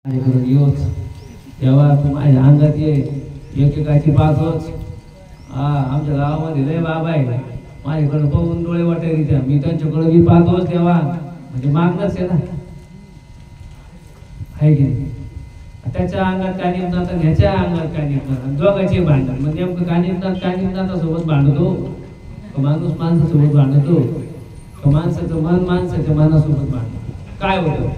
माझ्याकडे येऊच तेव्हा तू माझ्या अंगात ये एकेकाची पाहतोच. आमच्या गावामध्ये लय बाबा आहे, माझ्याकडे पाहून डोळे वाटायला त्या मी त्यांच्याकडे बी पाहतोच तेव्हा म्हणजे मागणंच आहे ना, आहे की नाही. त्याच्या अंगात काय निघणार तर ह्याच्या अंगात काय निघणार, दोघांचे भांडण. मग नेमकं काय निघणार सोबत भांडतो का माणूस माणसासोबत भांडतो का माणसाचं मन माणसाच्या मनासोबत भांडतो, काय होतं.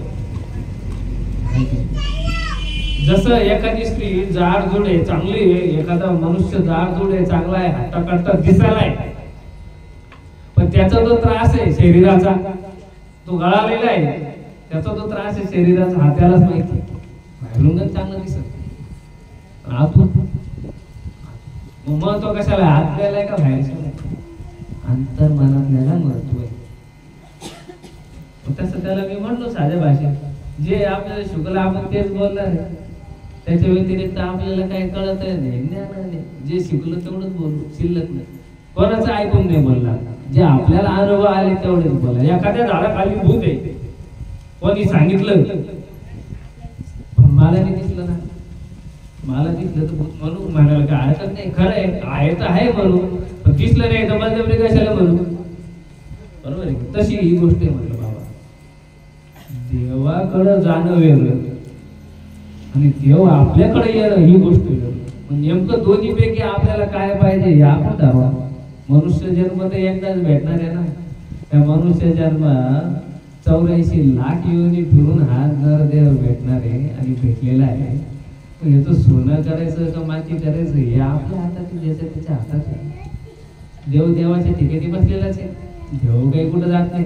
जसं एखादी स्त्री जाडजूड आहे चांगली आहे, एखादा मनुष्य जाडजूड आहे चांगला आहे हट्टा कट्टा दिसायला आहे, पण त्याचा जो त्रास आहे शरीराचा तो गळालेला आहे, त्याचा जो त्रास आहे शरीराचा हा त्यालाच माहिती. बाहेरून चांगलं दिसत आतून मग तो कशाला हात द्यायलाय का बाहेर अंतर मनातल्याला महत्व आहे. तसं त्याला मी म्हणलो साध्या भाषेत जे आपल्याला शिकलं आपण तेच बोलणार आहे, त्याच्या व्यतिरिक्त आपल्याला काही कळत नाही, ज्ञान नाही. जे शिकलं तेवढंच बोलू, शिल्लक नाही. कोणाचं ऐकून नाही बोलला, जे आपल्याला अनुभव आले तेवढेच बोला. एखाद्या झाडाखाली भूत आहे कोणी सांगितलं पण मला नाही दिसलं ना, मला दिसलं तर भूत म्हणून म्हणायला काय हरकत नाही. खरं आहे तर आहे म्हणून, पण दिसलं नाही तर बळजबरी कशाला म्हणू, बरोबर आहे. तशी ही गोष्ट आहे. म्हटलं बाबा देवाकडं जाणं वेगळं आणि देव आपल्याकडे येणं ही गोष्ट वेगळं. नेमकं दोन्ही पैकी आपल्याला काय पाहिजे हे आपण ठरवा. मनुष्य जन्म तर एकदाच भेटणार आहे ना, त्या मनुष्य जन्मात 84 लाख योनी फिरून हा नरदेव भेटणार आहे आणि भेटलेला आहे. याचं सोनं करायचं का माती करायचं हे आपल्या हातात, ज्याच्या त्याच्या हातात आहे. देव देवाच्या ठिकाणी बसलेलाच आहे, देव काही कुठं जात नाही,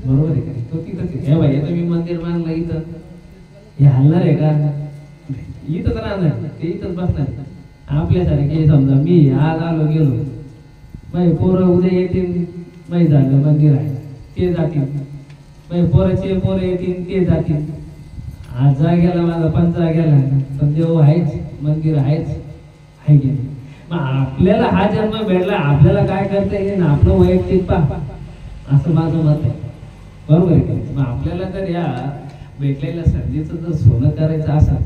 बरोबर आहे का. तो तिथंच आहे. हे बाई आता मी मंदिर बांधलं इथं, हे हलणार आहे का, इथंच राहणार, ते इथंच बसणार. आपल्यासारखे समजा मी आज आलो गेलो, माझे पोरं उद्या येतील, माहीत झालं मंदिर आहे ते जातील, माझे पोराचे पोरं येतील ते जातील. आज जा गेला माझा पंचा गेला, पण देव आहेच, मंदिर आहेच, आहे की नाही. मग आपल्याला हा जन्म भेटला, आपल्याला काय करता येईल आपलं वैयक्तिक पहा, असं माझं मत आहे, बरोबर आहे की. मग आपल्याला जर या भेटलेल्या संधीचं जर सोनं करायचं असेल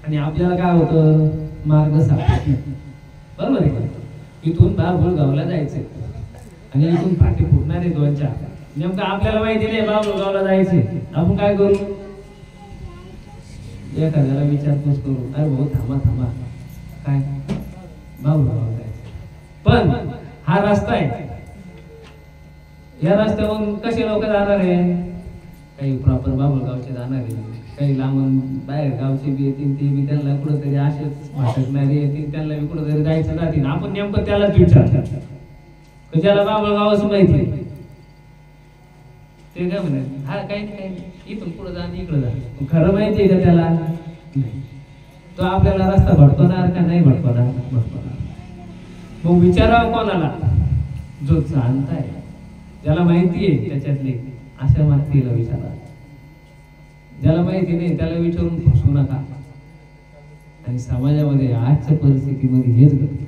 आणि आपल्याला काय होतं मार्ग सापडत नाही, बरोबर आहे की. इथून बाबुळगावला जायचंय आणि इथून फाटी फुटणार आहे 2-4, नेमकं आपल्याला माहिती नाही बाबुळगावला जायचंय. आपण काय करू, एखाद्याला विचारपूस करू, अरे भाऊ थांबा थांबा काय बाबुळगावला जायचं, पण हा रस्ता आहे, या रस्त्यावरून कसे लोक जाणार आहे, काही प्रॉपर बाबुळगावचे जाणार आहे, काही लांबून बाहेर गावचे बी येतील, ते बी त्यांना कुठंतरी असेच भटकणारे येतील, त्यांना बी कुठंतरी जायचं जातील. आपण नेमकं त्यालाच विचारतात की ज्याला बाबुळगावच माहिती ते काय म्हणे, हा काही नाही इथून पुढे जा इकडे जा, खरं माहिती आहे का त्याला, तो आपल्याला रस्ता भटकवणार का नाही भटकवणार, भटकवणार. मग विचारावं कोणाला, जो जाणताय, ज्याला माहिती आहे त्याच्यातले अशा माहितीला विचारा. ज्याला माहिती नाही त्याला विचारून फसवू नका. आणि समाजामध्ये आजच्या परिस्थितीमध्ये हेच घडते.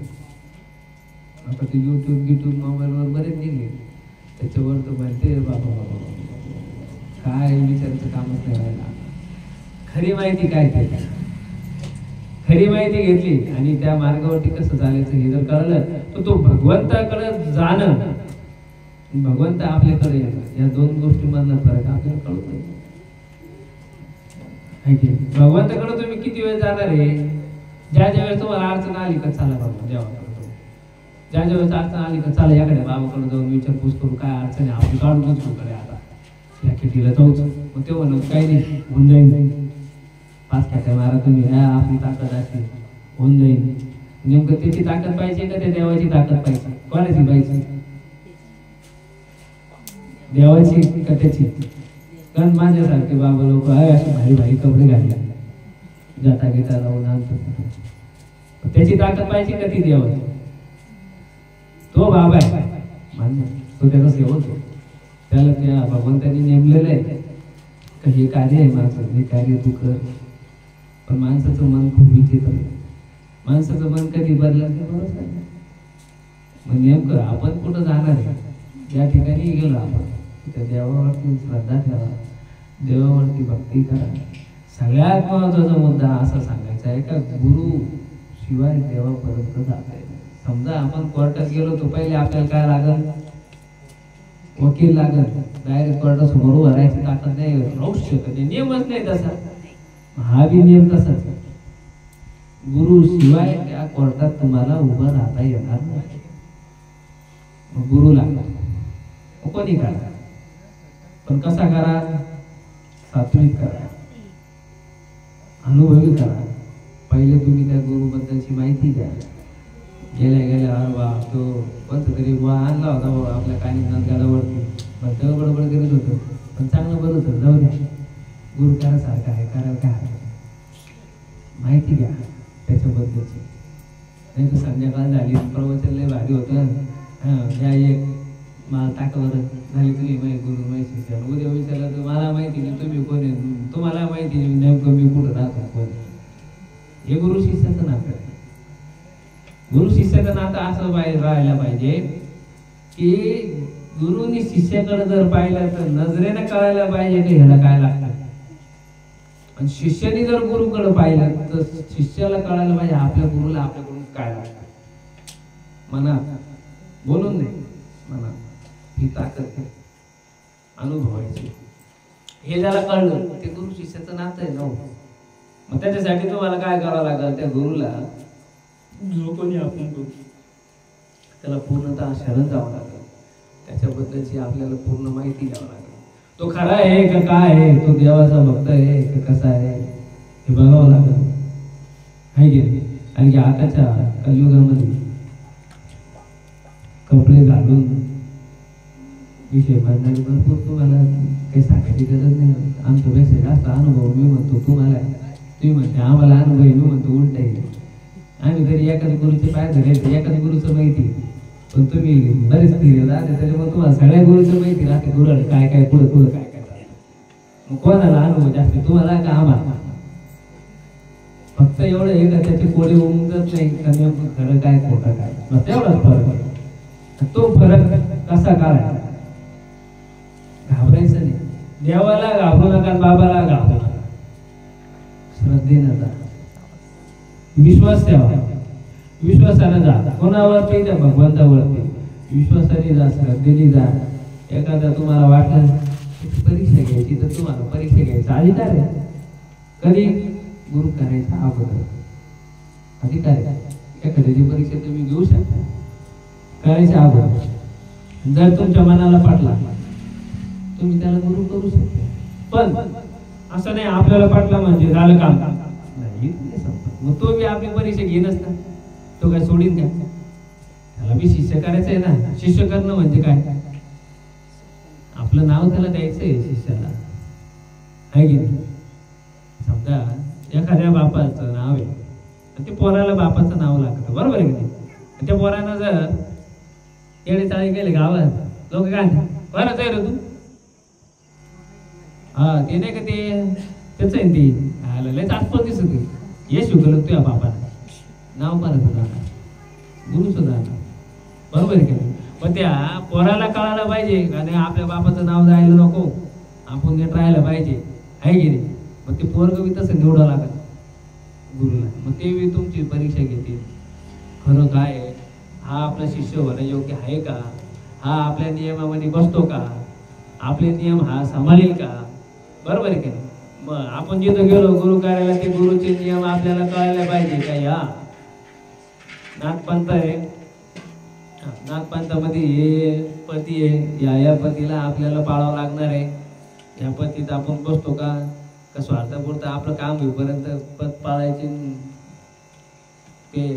आता ते युट्यूब मोबाईलवर बरेच निघले, त्याच्यावर तर माहिती बाबा काय विचारायचं कामच नाही राहिला. खरी माहिती काय ते, खरी माहिती घेतली आणि त्या मार्गावरती कसं चालायचं हे जर कळलं तर तो भगवंताकडे जाणं, भगवंत आपल्याकडे येणं, या दोन गोष्टींमधला फरक आपल्याला कळतो. भगवंताकडे तुम्ही किती वेळ जाणार आहे, ज्या वेळेस तुम्हाला अडचण आली का चला बाबा देवाकडे, ज्या वेळेस अडचण आली का चला याकडे बाबाकडे जाऊन विचारपूस करू काय अडचण आहे, आपली काढूनच कडे आता या खेटीला जाऊच. मग ते म्हणून काही नाही होऊन जाईल, 5 खेट्या मारा तुम्ही, आपली ताकद असते होऊन जाईल. नेमकं त्याची ताकद पाहिजे का त्या देवाची ताकद पाहिजे, कोणाची पाहिजे, देवाची का त्याची. कारण माझ्यासारखे बाबा लोक आहे असे भारी भारी कपडे घालले जाता घेता लावून आणतो, त्याची ताकद पाहिजे का ती देवाची. तो बाबा आहे मान्य, तो त्याचा सेवक आहे, त्याला त्या भगवंतांनी नेमलेलं आहे का हे कार्य आहे माझं, हे कार्य तू कर. पण माणसाचं मन खूप विचित्र आहे, माणसाचं मन कधी बदलत नाही, बरोबर आहे. मग नेमकं आपण कुठं जाणार आहे, या ठिकाणी गेलो आपण त्या देवावरती श्रद्धा ठेवा, देवावरती भक्ती करा, सगळ्यात महत्वाचा मुद्दा असा सांगायचा आहे का गुरु शिवाय देवापर्यंत जाता येत नाही. समजा आपण कोर्टात गेलो तर पहिले आपल्याला काय लागल? वकील लागल. डायरेक्ट कोर्टासमोर उभं राहायची ताकद नाही, राहूच शकत नाही, नियमच नाही तसा. हा बी नियम तसाच. गुरु शिवाय त्या कोर्टात तुम्हाला उभं राहता येणार नाही. मग गुरु लागला, कोणी करा, पण कसा करा? सात्विक करा, अनुभवी करा. पहिले तुम्ही त्या गुरुबद्दलची माहिती द्या. गेल्या गेल्या तो कोणता तरी बुवा आणला होता बाबा आपल्या कानिनाथ गडावरती, पण तेव्हा बडबड करीत होतं, पण चांगलं बरं होतं. जाऊ द्या, गुरु करासारखं आहे, करायला काय हरकत? माहिती घ्या त्याच्याबद्दलची. नाही तर संध्याकाळ झाली, प्रवचन लय भारी होतं, द्या एक मला टाकावर झाली, तुम्ही माहिती गुरु माहिती शिष्य. उद्या विचारलं तर मला माहिती नाही तुम्ही कोण आहे, तुम्हाला माहिती नाही नेमकं मी कुठं राहतो कोण. हे गुरु शिष्याचं नातं आहे. गुरु शिष्याचं नातं असं राहायला पाहिजे की गुरुनी शिष्याकडे जर पाहिलं तर नजरेने कळायला पाहिजे की ह्याला काय लागतं, आणि शिष्याने जर गुरुकडे पाहिलं तर शिष्याला कळायला पाहिजे आपल्या गुरुला आपल्याकडून काय लागतं. मनात बोलून नाही, मनात ही ताकद अनुभवायची. हे ज्याला कळलं ते गुरु शिष्याचं नातं आहे ना. मग त्याच्यासाठी तुम्हाला काय करावं लागेल? त्या गुरुला जो कोणी आपण गुरु त्याला पूर्णतः शरण जावं लागेल. त्याच्याबद्दलची आपल्याला पूर्ण माहिती द्यावं लागेल. तो खरा आहे का काय आहे, तो देवाचा भक्त आहे का कसा आहे हे बघावं लागेल. आहे की नाही? कारण की आताच्या कलियुगामध्ये कपडे घालून विषय मांडणारे भरपूर. तुम्हाला काही सांगायची गरज नाही. आमच्यापेक्षा जास्त अनुभव मी म्हणतो तुम्हाला, तुम्ही म्हणते आम्हाला अनुभव मी म्हणतो उलट आहे. आम्ही तरी एखाद्या गुरुचे पाय धरायचे, एखाद्या गुरुचं माहिती, पण तुम्ही बरेच फिरले राहते त्याच्यामुळे तुम्हाला सगळ्या गुरुचं माहिती राहते. गुरुला काय काय पुढं पुढं काय काय राहते. मग कोणाला अनुभव जास्त, तुम्हाला का आम्हाला? फक्त एवढं आहे का त्याचे कोडे उमजत नाही का नेमकं खरं काय खोटं काय, बस तेवढाच फरक आहे. तो फरक कसा काढायचा? घाबरायचं नाही. देवाला घाबरू नका, बाबाला घाबरू नका. श्रद्धेनं जा, विश्वास ठेवा, विश्वासानं जा. कोणावरती? त्या भगवंतावरती विश्वासाने जा, श्रद्धेने जा. एखादा तुम्हाला वाटलं परीक्षा घ्यायची तर तुम्हाला परीक्षा घ्यायचा अधिकार आहे. कधी? गुरु करायचा अगोदर अधिकार आहे. एखाद्याची परीक्षा तुम्ही घेऊ शकता करायच्या अगोदर. जर तुमच्या मनाला पटला तुम्ही त्याला गुरु करू शकता. पण असं नाही आपल्याला पटला म्हणजे झालं काम नाही. मग तो बी आपली परीक्षा घेणच ना, तो काय सोडीन का? त्याला बी शिष्य करायचं आहे ना. शिष्य करणं म्हणजे काय? आपलं नाव त्याला द्यायचंय शिष्याला, आहे की नाही? समजा एखाद्या बापाचं नाव आहे, ते पोराला बापाचं नाव लागतं, बरोबर आहे की नाही? त्या पोरानं जर येडे चाळी गेले गावात, लोक काय बरंच आहे रे तू, हा ते नाही का ते त्याच आहे ते लयच आसपास दिसत नाही. हे शिकवलं तुझ्या बापाला, नाव परत जाणार, गुरु सुद्धा जाणार, बरोबर आहे की नाही? पण त्या पोराला कळायला पाहिजे का नाही आपल्या बापाचं नाव जायला नको, आपण नीट राहायला पाहिजे, आहे की नाही? मग ते पोरग बी तसं निवडावं लागत गुरुला. मग ते बी तुमची परीक्षा घेतील, खरं काय आहे, हा आपला शिष्य होणं योग्य आहे का, हा आपल्या नियमामध्ये बसतो का, आपले नियम हा सांभाळेल का, बरोबर आहे की नाही? मग आपण जिथं गेलो गुरु कार्याला, ते गुरुचे नियम आपल्याला कळायला पाहिजे का? या नागपंथ आहे, नागपंथामध्ये हे पती आहे, या पतीला आपल्याला पाळावं लागणार आहे. या पतीत आपण बसतो का स्वार्थापुरतं आपलं काम होईपर्यंत पद पाळायचे, ते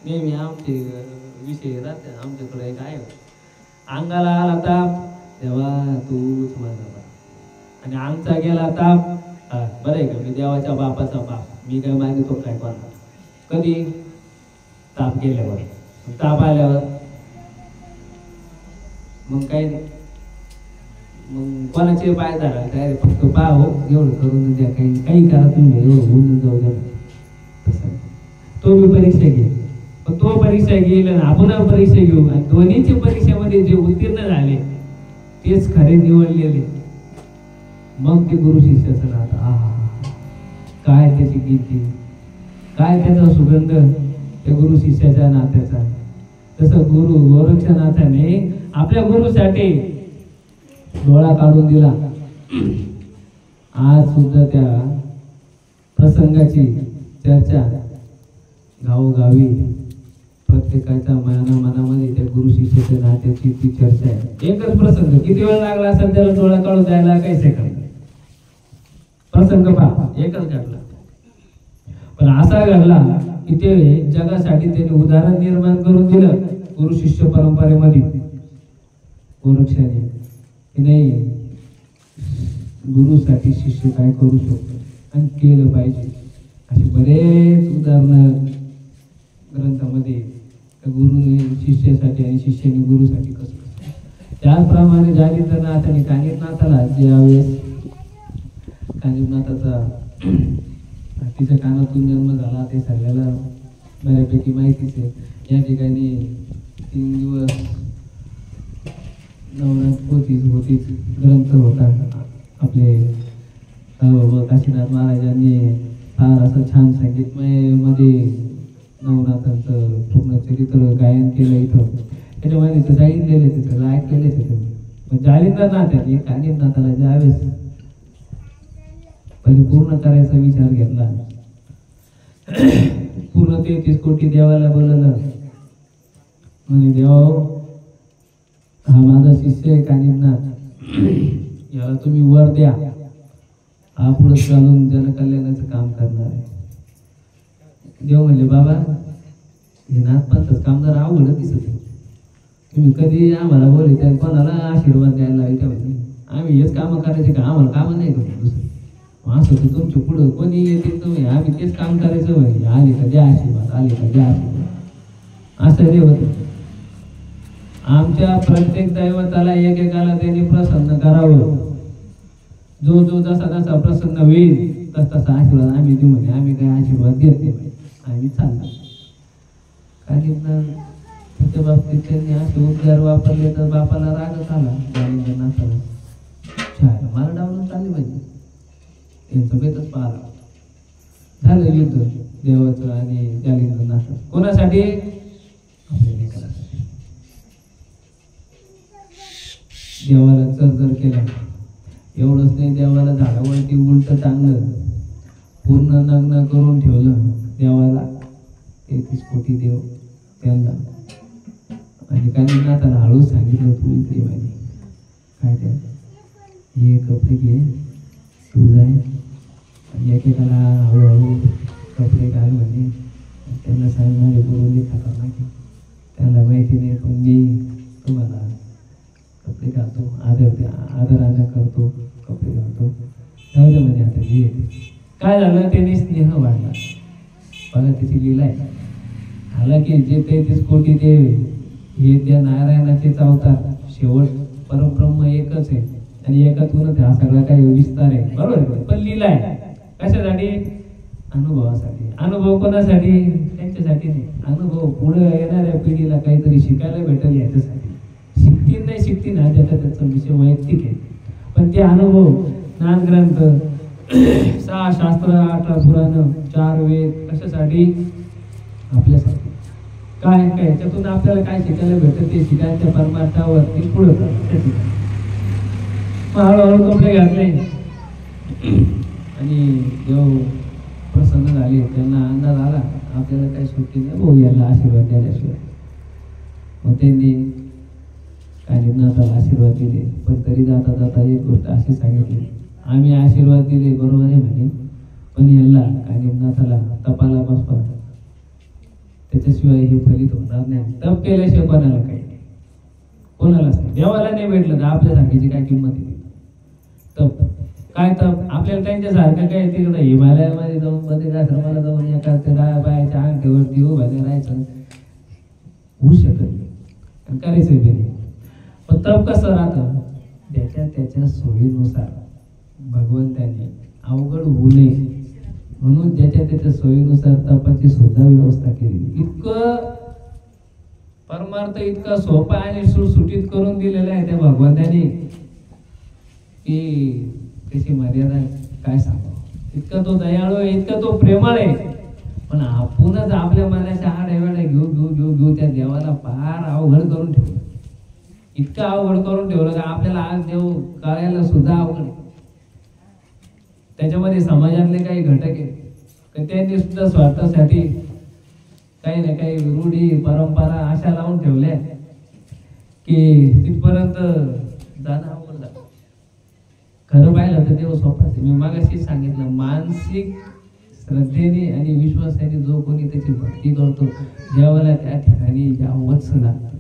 नेहमी आमचे विषय राहते. आमच्याकडे काय अंगाला आला ताप तेव्हा तूच माझा, आणि आमचा गेला ताप बरं आहे का, मी देवाच्या बापाचा बाप, मी काय मागितो काय कोणा. कधी? ताप गेल्यावर, ताप आल्यावर मग काय नाही, मग कोणाचे पाय धरा काय, फक्त पा हो एवढं करून द्या, काही करा तुम्ही, एवढं बोलून जाऊ द्या. तसं तो मी परीक्षा घे, पण तो परीक्षा घेईल आणि आपण परीक्षा घेऊ, आणि दोन्हीच्या परीक्षेमध्ये जे उत्तीर्ण झाले तेच खरे निवडलेले, मग ते गुरु शिष्याचं नातं. काय त्याची कीर्ती, काय त्याचा सुगंध त्या गुरु शिष्याच्या नात्याचा. तसं गुरु गोरक्षनाथाने आपल्या गुरुसाठी डोळा काढून दिला. आज सुद्धा त्या प्रसंगाची चर्चा गावोगावी प्रत्येकाच्या मनामध्ये त्या गुरु शिष्याच्या नात्याची ती चर्चा आहे. एकच प्रसंग किती वेळ लागला असेल त्याला डोळा काढून द्यायला, काही सेकंद प्रसंग पहा, एकच घडला. पण असा घडला की ते जगासाठी त्याने उदाहरण निर्माण करून दिलं गुरु शिष्य परंपरेमध्ये. गोरक्षाने की नाही, गुरुसाठी शिष्य काय करू शकतो आणि केलं पाहिजे, असे बरेच उदाहरण ग्रंथामध्ये गुरुने शिष्यासाठी आणि शिष्याने गुरुसाठी कसं कसं. त्याचप्रमाणे जालिंद्रनाथ आणि कानिफनाथाला ज्यावेळेस कानिफनाथाचा तिच्या कानातून जन्म झाला ते सगळ्याला बऱ्यापैकी माहितीच आहे. या ठिकाणी 3 दिवस नवनाथ होतीच ग्रंथ होता. आपले काशीनाथ महाराजांनी फार असं छान संगीतमय मध्ये नवनाथांचं पूर्ण चरित्र गायन केलं इथं. त्याच्यामध्ये तिथं जाळीलेले तिथं गायक केले तिथं. पण जालिंद्रनाथ आणि कानिफनाथाला ज्यावेळेस पहिले पूर्ण करायचा विचार घेतला, पूर्ण 33 कोटी देवाला बोलवलं. म्हणे देव, हा माझा शिष्य आहे कानिफनाथ, याला तुम्ही वर द्या, हा पुढे चालून जनकल्याणाचं काम करणार आहे. देव म्हणले बाबा, हे नाथपंथच काम जरा अवघड दिसत आहे. तुम्ही कधी आम्हाला बोलले त्या कोणाला आशीर्वाद द्यायला लावायच्या म्हणजे आम्ही हेच कामं करायचे का, आम्हाला कामं नाही करू दुसरं. असं तर तुमच्या पुढं कोणी येते तुम्ही, आम्ही तेच काम करायचं म्हणजे आले का द्या आशीर्वाद, आले का द्या आशीर्वाद, असं देव होतं. आमच्या प्रत्येक दैवताला एकेकाला त्यांनी प्रसन्न करावं. जो जो जसा जसा प्रसन्न होईल तसा आशीर्वाद आम्ही देऊ म्हणे. आम्ही काही आशीर्वाद देत नाही, आम्ही चाललो. कानिफनाथ त्याच्या बाबतीत त्यांनी असे उद्गार वापरले तर बापाला रागच आला. जालिंद्रनाथाला मला डावलून चालले पाहिजे, त्यांचं बेतच पाहिला. झालं युद्ध देवाचं आणि जालिंद्रनाथ. कोणासाठी? आपल्या लेकरासाठी. देवाला चरचर केला. एवढंच नाही, देवाला झाडावरती उलट टांगलं, पूर्ण नग्न करून ठेवलं देवाला. 33 कोटी देव त्यांना. आणि कानिफनाथाला हळूच सांगितलं, तू इकडे माहिती काय त्या हे कपडे घे, तू जाय आणि एकेकाला हळूहळू कपडे घाल म्हणे. त्यांना सांग माझ्या गुरुने खतरनाक आहे, त्यांना माहिती नाही, पण मी तुम्हाला कपडे घालतो, आदराने करतो, कपडे घालतो, जाऊ दे म्हणे. आता घे. काय झालं, त्याने स्नेह वाढला. बघा त्याची लीला आहे. हालाकी जे 33 कोटी देव हे त्या नारायणाचेच अवतार. शेवट परब्रह्म एकच आहे आणि एकातूनच हा सगळा काही विस्तार आहे, बरोबर आहे. पण लीला आहे कशासाठी? अनुभवासाठी. अनुभव कोणासाठी? त्यांच्यासाठी नाही. अनुभव पुढे येणाऱ्या पिढीला काहीतरी शिकायला भेटेल याच्यासाठी. शिकतील नाही शिकतील हा ज्याचा त्याचा विषय वैयक्तिक आहे. पण ते अनुभव ज्ञानग्रंथ 6 शास्त्र, 18 पुराण, 4 वेद कशासाठी? आपल्यासाठी. काय काय त्यातून आपल्याला काय शिकायला भेटत ते शिकायच्या परमार्थावरती पुढे जातात. हळूहळू कपडे घातले आणि देव प्रसन्न झाले. त्यांना अंदाज आला आपल्याला काही सुट्टी नाही भाऊ, याला आशीर्वाद द्यायशिवाय. मग त्यांनी कानिफनाथाला आशीर्वाद दिले. पण तरी जाता जाता एक गोष्ट अशी सांगितली, आम्ही आशीर्वाद दिले बरोबर आहे म्हणे, पण यांना कानिफनाथाला तपाला बसवा, त्याच्याशिवाय हे फलित होणार नाही. तप केल्याशिवाय कोणाला काही नाही, कोणालाच नाही. देवाला नाही भेटलं तर आपल्या सांगायची काय किंमत आहे? तप काय तप? आपल्याला त्यांच्यासारखं काय तिकडं हिमालयामध्ये जाऊन बद्रिकाश्रमाला जाऊन एका बायाच्या अंगठीवरती उभाले राहायचं होऊ शकत नाही, करायचं बी नाही. पण तप कसं राहतं? त्याच्या सोयीनुसार भगवंताने अवघड होऊ नये म्हणून त्याच्या सोयीनुसार तपाची सुद्धा व्यवस्था केली. इतकं परमार्थ इतका सोपा आणि सुटसुटीत करून दिलेला आहे त्या भगवंताने की त्याची मर्यादा काय सांगावं. इतका तो दयाळू आहे, इतका तो प्रेमळ आहे. पण आपणच आपल्या मनाच्या आड्यावेड्या घेऊ घेऊ घेऊ घेऊ त्या देवाला फार अवघड करून ठेवलं. इतकं अवघड करून ठेवलं का आपल्याला आज देव कळायला सुद्धा अवघड आहे. त्याच्यामध्ये समाजातले काही घटक आहे तर त्यांनी सुद्धा स्वार्थासाठी काही ना काही रूढी परंपरा अशा लावून ठेवल्या की तिथपर्यंत जाणं अवघड झालं. खरं पाहिलं तर देव सोपाच आहे. मी मागाशी सांगितलं, मानसिक श्रद्धेने आणि विश्वासाने जो कोणी त्याची भक्ती करतो देवाला त्या ठिकाणी यावंच लागतं,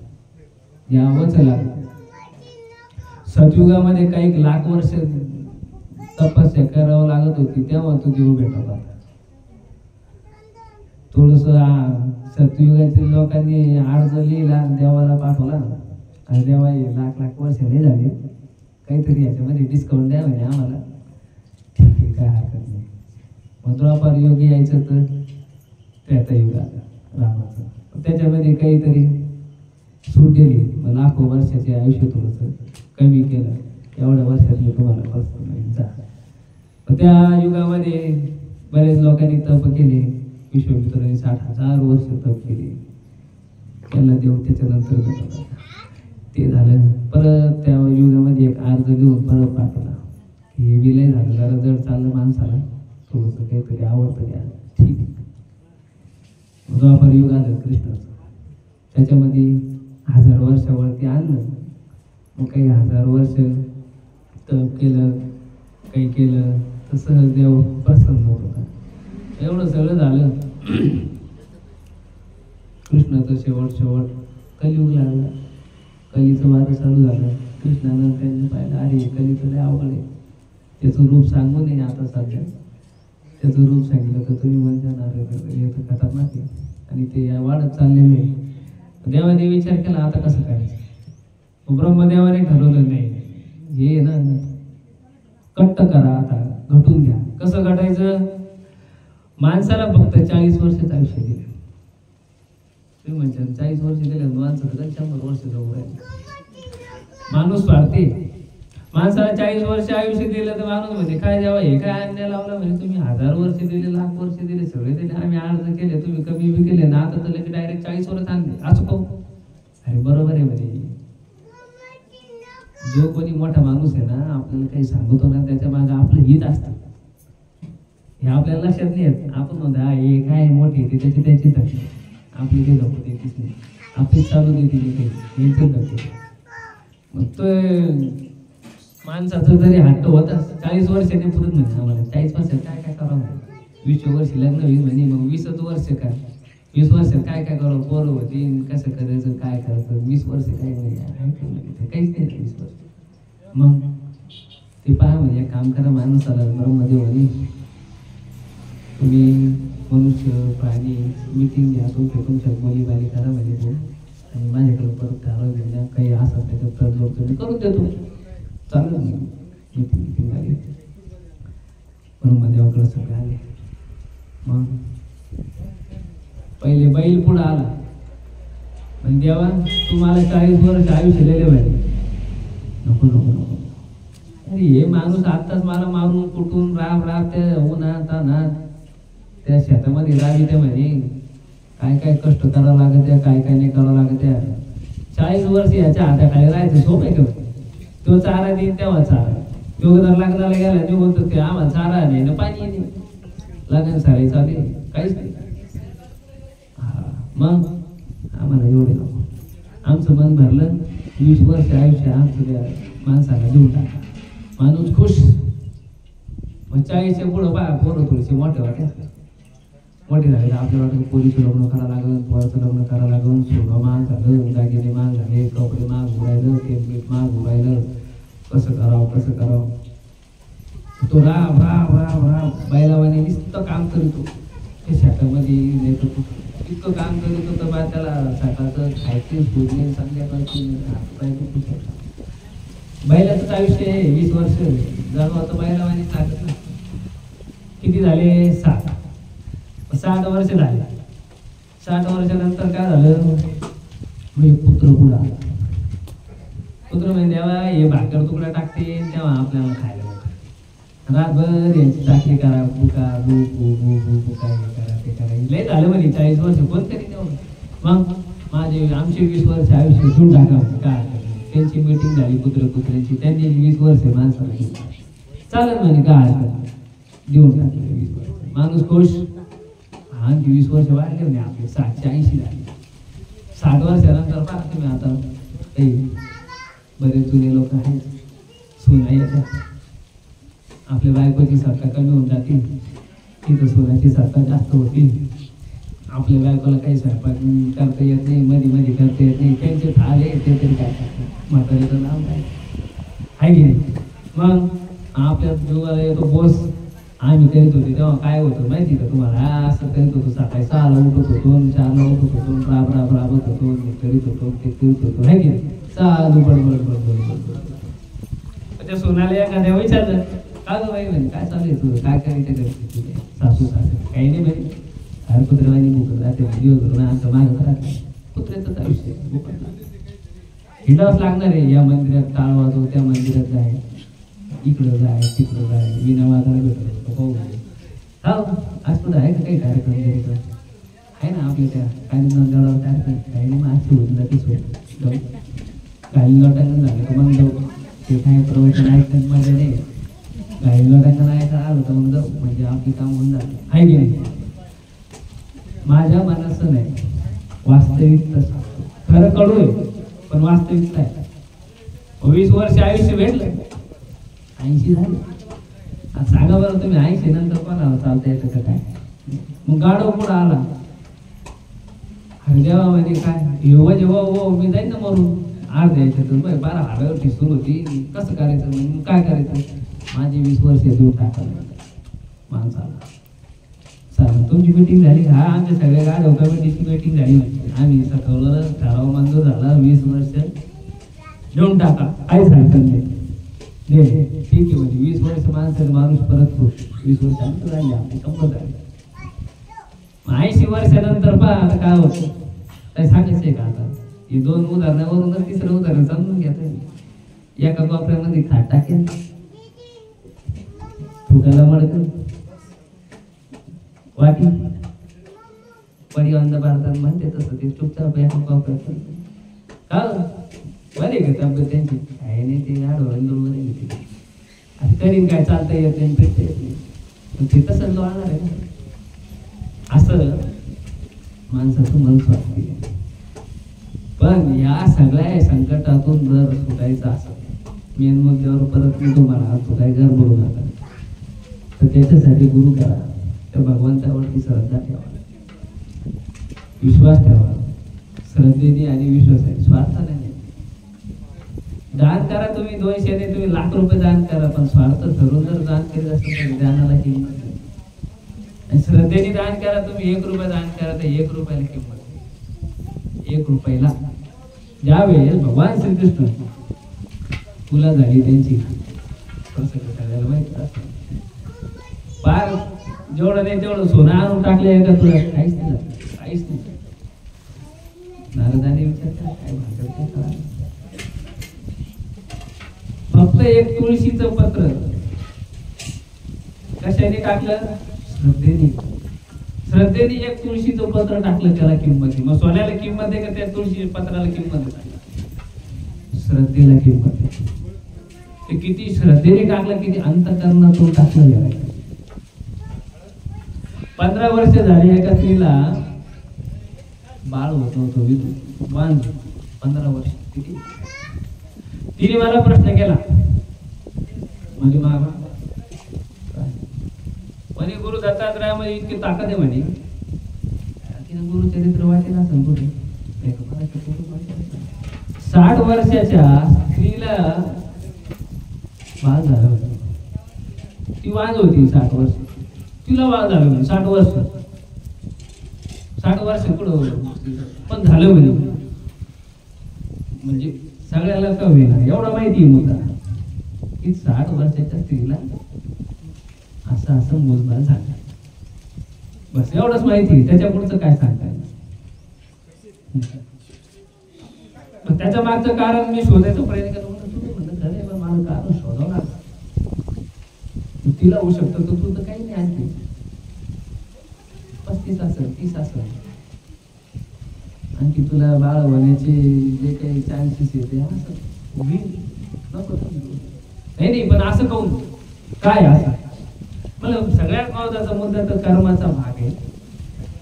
यावंच लागतं. सतयुगामध्ये काही लाख वर्ष तपस्या करावं लागत होती तेव्हा तो देव भेटत होता. थोडस सतयुगातील लोकांनी अर्ज लिहिला, देवाला पाठवला आणि देवा लाख लाख वर्ष नाही झाले, काहीतरी याच्यामध्ये डिस्काउंट द्या म्हणजे आम्हाला. ठीक आहे, काय हरकत नाही. मग द्वापार योग यायचं तर त्रेतायुग आलं रामाचं, त्याच्यामध्ये काहीतरी सूट दिली. मग लाखो वर्षाचे आयुष्य थोडंसं कमी केलं, एवढ्या वर्षात मी तुम्हाला बसतो नाही जा. त्या युगामध्ये बरेच लोकांनी तप केले. विश्वामित्रांनी 60,000 वर्ष तप केले. त्याला देव त्याच्यानंतर भेटला. ते झालं. परत त्या युगामध्ये एक अर्ज लिहून परत पाठवला की हे विलय झालं, जरा जड चाललं माणसाला, थोडंसं काहीतरी आवडतं घ्या. ठीक आहे. द्वापार युग आलं कृष्णाचं, त्याच्यामध्ये 1000 वर्षावरती आणलं. मग काही 1000 वर्ष तप केलं, काही केलं तर सहज देव प्रसन्न होत होता. एवढं सगळं झालं. कृष्णाचं शेवट कलियुग लागला. कलीचं वारं चालू झालं. कृष्णानं त्यांनी पाहिलं, अरे कलीचं लय अवघड आहे, त्याचं रूप सांगू नये आता सध्या. त्याचं रूप सांगितलं तर तुम्ही म्हणणार हे तर खतरनाक आहे आणि ते वाढत चाललेलं आहे. देवाने विचार केला आता कसं करायचं. ब्रह्मदेवाने ठरवलं नाही, हे ना कट्ट करा, आता घटून घ्या. कसं घटायचं. माणसाला फक्त 40 वर्षाचं आयुष्य दिले. तुम्ही म्हणता 40 वर्ष दिले, माणसं तर 100 वर्ष जाऊ राहिले. माणूस स्वार्थी. माणसाला 40 वर्ष आयुष्य दिलं तर माणूस म्हणजे काय द्यावा, हे काय अन्याय लावला म्हणजे तुम्ही 1000 वर्ष दिले, लाख वर्ष दिले, सगळे दिले, आम्ही अर्ज केले, तुम्ही कमी बी केले ना, आता तर डायरेक्ट 40 वर्ष आणले असं पाहू. अरे बरोबर आहे म्हणजे जो कोणी मोठा माणूस आहे ना आपल्याला काही सांगतो ना त्याच्या मागे आपलं हित असतं. हे आपल्याला लक्षात नाही येत. आपण म्हणतो हा हे काय मोठी येते त्याची त्याची धक्के, आपली काही धक्को देतीच नाही, आपली चालू देते काही यांचं धक्के. मग तो माणसाचं जरी हट्ट होता 40 वर्षाने पुरत म्हणजे आम्हाला 40 वर्षात काय काय करावं, 20 वर्ष लग्न होईल म्हणे, मग 20 वर्ष काय, 20 वर्षात काय काय करावं, पोरं होती कसं करायचं काय करायचं, 20 वर्ष काय नाही काहीच नाही 20 वर्ष. मग ते पहा म्हणजे काम करा माणसाला ब्रह्मदेव म्हणे तुम्ही मनुष्य प्राणी मीटिंग घ्या, तुमच्या बोलीबाली करा म्हणजे तो आणि माझ्याकडे परत ठराव घेऊन काही असं त्याच्यात तडजोड तुम्ही करून देतो. चालू मीटिंग आली ब्रह्मदेवाकडे सगळे आले. मग पहिले बैल पुढे आला पण देवा तुम्हाला 40 वर्ष आयुष्य दिले पाहिजे. नको नको नको, अरे हे माणूस आत्ताच मला मारून कुठून राब त्या उन्हात तानात त्या शेतामध्ये राबी त्या म्हणे काय काय कष्ट करावं लागत त्या, काय काय नाही करावं लागत त्या. 40 वर्ष याच्या हाताखाली राहायचं सोपं आहे का. तो चारा देईन तेव्हा चारा, तो जर लग्नाला गेला ते बोलतो ते आम्हाला चारा नाही ना पाणी नाही, लग्न सारे चाले काहीच नाही. हा मग आम्हाला एवढे नको, आमचं मन भरलं. 20 वर्ष आयुष्य आमचं त्या माणसाला देऊन टाका. माणूस खुश. मग 40च्या पुढं बा पोरं थोडीशी मोठे झाले तर आपल्याला वाटतं पोरीचं लग्न करावं लागलं, पोराचं लग्न करावं लागलं, सोनं महाग झालं, दागिने महाग झाले, कपडे महाग उडायलं, तेल मीठ महाग उडायलं, कसं करावं. तो राम राम राम राम बैलावाने नुसतं काम करीतो ते शेतामध्ये नाही तर इतकं काम करीतो तर बा त्याला सकाळचं खायचे सोडणे संध्याकाळची बैलाचंच आयुष्य आहे. 20 वर्ष जणू आता बैलावाने चालत ना. किती झाले 60 वर्ष झाले. 60 वर्षानंतर काय झालं, मग पुत्र पुढा पुत्र म्हणजे देवा हे भाकर तुकडा टाकते तेव्हा आपल्याला खायला. रातभर यांची चाकरी करा, बुका बु बु बु बु बु काय करा ते करा. लय झालं म्हणे 40 वर्ष कोणतरी तेवढं. मग माझे आमचे 20 वर्ष आयुष्य देऊन टाका काय. त्यांची मीटिंग झाली कुत्र्यांची, त्यांनी 20 वर्ष माणसाला दिली. चालेल म्हणे काय हरकत, देऊन टाकले 20 वर्ष. माणूस खुश. आणखी 20 वर्ष वाढले म्हणे आपले 60-80 झाले. 60 वर्षानंतर पहा तुम्ही आता काही बरेच जुने लोक आहेत, सुना येतात. आपल्या बायकोची सत्ता कमी होऊन जाते, तिथं सोन्याची सत्ता जास्त होती. आपल्या बायकोला काही स्वयंपाक करता येत नाही, मध्ये करता येत नाही. त्यांचे थाले ते तरी काय करतात, म्हातारीचं नाव काय आहे की नाही. मग आपल्या जीवाला येतो बोस. आम्ही करीत होते तेव्हा काय होतं माहिती का तुम्हाला, असं करीत होतो. सकाळी 6ला उठत होतो, 4ला उठत होतो, राबत होतो, हे करीत होतो, ते करीत होतो, आहे की नाही. चालू बडबड. त्या सोनाला एखाद्या विचारलं, का गं बाई म्हणे काय चालू आहे तुझं, काय करायचं करते तुझे सासू काही नाही म्हणे. अरे कुत्रेवाणी भूकत राहते दिवस आमचं मागत राहते. कुत्र्याचंच आयुष्य हिंडावंच लागणार आहे. या मंदिरात टाळ वाजव, त्या मंदिरात जाय, इकडं जाय, तिकडं जाय, विना वाजायला भेटलो पाहू. हा आज कुठं आहे का काही कार्यक्रम तरी आहे ना आपल्या त्या काही नंदगाडावर कार्यक्रम काही नाही. मग आजची होती जातीच होत काही लोटांना झालं का मग जाऊ. ते काही प्रवचन ऐकतात मजा नाही. काही लोटांना नाही का आलं तर मग जाऊ, म्हणजे आपली काम होऊन जातं, आहे की नाही. माझ्या मनाचं नाही, वास्तविकता खरं कडू आहे पण वास्तविकता आहे. 20 वर्ष आयुष्य भेटलं, 80 झाले. आता सांगा बरं तुम्ही 80 नंतर कोणाला चालता येतं का काय. मग गाडव पुढं आला, अरे देवा म्हणजे काय जेव्हा मी जाईन ना मरून अर्ध्या याच्यातून 12 हाडावर ठिसून होती. कसं करायचं मग काय करायचं. माझी 20 वर्ष दूर टाकायला माणसाला. चालेल तुमची मीटिंग झाली. हा आमच्या सगळ्या गाडव कमिटीची मीटिंग झाली. आम्ही ठरवलं, ठराव मंजूर झाला. 20 वर्ष देऊन टाका, काय सांगतात नाही. ठीक आहे म्हणजे 20 वर्ष माणूस परत खुश. 20 वर्षानंतर झाली आपली कंपनी झाली. 80 वर्षानंतर पहा आता काय होतं काय सांगायचं आहे का. आता हे 2 उदाहरणावरूनच 3रं उदाहरण समजून घ्यायचं. एका कोपऱ्यामध्ये खाट टाकेल, फुटायला मडकं वाटी परिवंत भारतात म्हणते तसं ते चुपचाप एका कोपऱ्यात का बरे का तब्येत त्यांची काय नाही. ते आडवळून घेते आता करीन काय, चालता येत नाही, फिरता येत नाही. पण ते तसं वाढणार आहे ना. असं माणसाचं मन स्वार्थी. पण या सगळ्या संकटातून जर सुटायचं असेल, मेन मुद्द्यावर परत मी तुम्हाला तो काय गडबडू नका. तर त्याच्यासाठी गुरु करा, त्या भगवंतावरती श्रद्धा ठेवा, विश्वास ठेवा. श्रद्धेने आणि विश्वासाने, स्वार्थाने नाही. दान करा तुम्ही 200 ने, तुम्ही लाख रुपये दान करा, पण स्वार्थ ठरवून जर दान केलं असेल तर दानाला किंमत नाही. आणि श्रद्धेने दान करा तुम्ही 1 रुपया दान करा तर 1 रुपयाला किंमत नाही. 1 रुपयाला ज्यावेळेस भगवान श्रीकृष्ण तुला झाली त्यांची करायला माहिती असं पार जेवढं नाही तेवढं सोनं आणून टाकले का तुला काहीच नाही झालं, काहीच नाही. नारदाने विचारलं काय भागवत काय. फक्त एक तुळशीचं पत्र कशाने टाकलं, श्रद्धेने एक तुळशीचं पत्र टाकलं, त्याला किंमत आहे. मग सोन्याला किंमत आहे का त्या तुळशी पत्राला किंमत आहे? श्रद्धेला किंमत आहे. ते किती श्रद्धेने टाकलं, किती अंतःकरणातून टाकलं गेलं. 15 वर्ष झाली एका स्त्रीला बाळ होतं वांज 15 वर्ष. किती तिने मला प्रश्न केला म्हणजे मामा म्हणे गुरु दत्तात्रयामध्ये इतकी ताकद आहे म्हणे. तिने गुरुचरित्र वाचेल असं कुठे 60 वर्षाच्या स्त्रीला बाळ झालं होतं. ती वांज होती 60 वर्ष, तिला बाळ झालं म्हणे 60 वर्ष. 60 वर्ष पुढं पण झालं म्हणे. म्हणजे सगळ्याला का होईना एवढा माहिती आहे मुद्दा की 60 वर्षाच्या स्त्रीला असं असं मोजमार झालं. बस एवढंच माहिती, त्याच्या पुढचं काय सांगता येईल. त्याच्या मागचं कारण मी शोधायचा प्रयत्न करतो. म्हणलं खरं पण मला कारण शोधावं लागलं. तिला होऊ शकतं तर तू तर काही नाही आणखी 35 असेल 30 असेल आणखी तुला बाळ होण्याचे जे काही चान्सेस येते असं नको नाही नाही पण असं कहून काय असं मला सगळ्यात महत्वाचा मुद्दा तर कर्माचा भाग आहे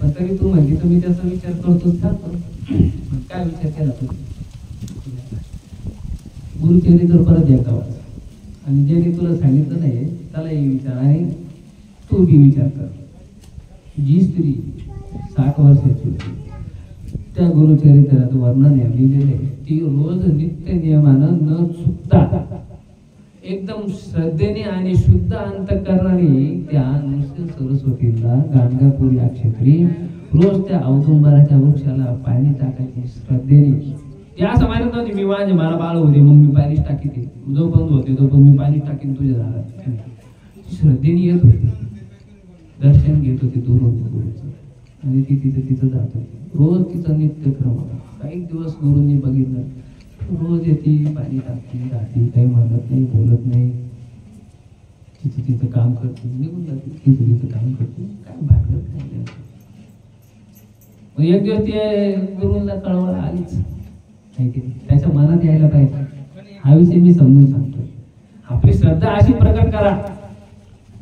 पण तरी तू म्हणली तर मी त्याचा विचार करतोच थांबतो काय विचार केला तुम्ही गुरुचरित्र परत एकदा वाच आणि ज्याने तुला सांगितलं नाही त्यालाही विचार आणि तू बी विचार कर जी स्त्री 60 वर्षाची होती त्या गुरुचरित्रात वर्णन लिहिलेलं आहे ती रोज नित्य नियमानं न चुकता एकदम श्रद्धेने आणि शुद्ध अंतःकरणाने त्या नुसते सरस्वतीला गाणगापूर या क्षेत्री रोज त्या औदुंबराच्या वृक्षाला पाणी टाकायची श्रद्धेने त्या असं मानत नव्हती मी माझे मला बाळ होते मग मी पाणीच टाकीते जो बंद होते तो पण मी पाणीच टाकीन तुझ्या झाडात श्रद्धेने येत होती दर्शन घेत होती दुरून गुरुचं आणि ती तिथं जात होती रोज तिचा नित्यक्रम होता काही दिवस गुरूंनी बघितलं रोज येते पाणी टाकते जाते काही म्हणत नाही बोलत नाही तिचं काम करते निघून जाते तिचं काम करते काय भागत नाही मग एक दिवस ते गुरूंना कळवळा आलीच त्याच्या मनात यायला पाहिजे हा विषय मी समजून सांगतोय आपली श्रद्धा अशी प्रकट करा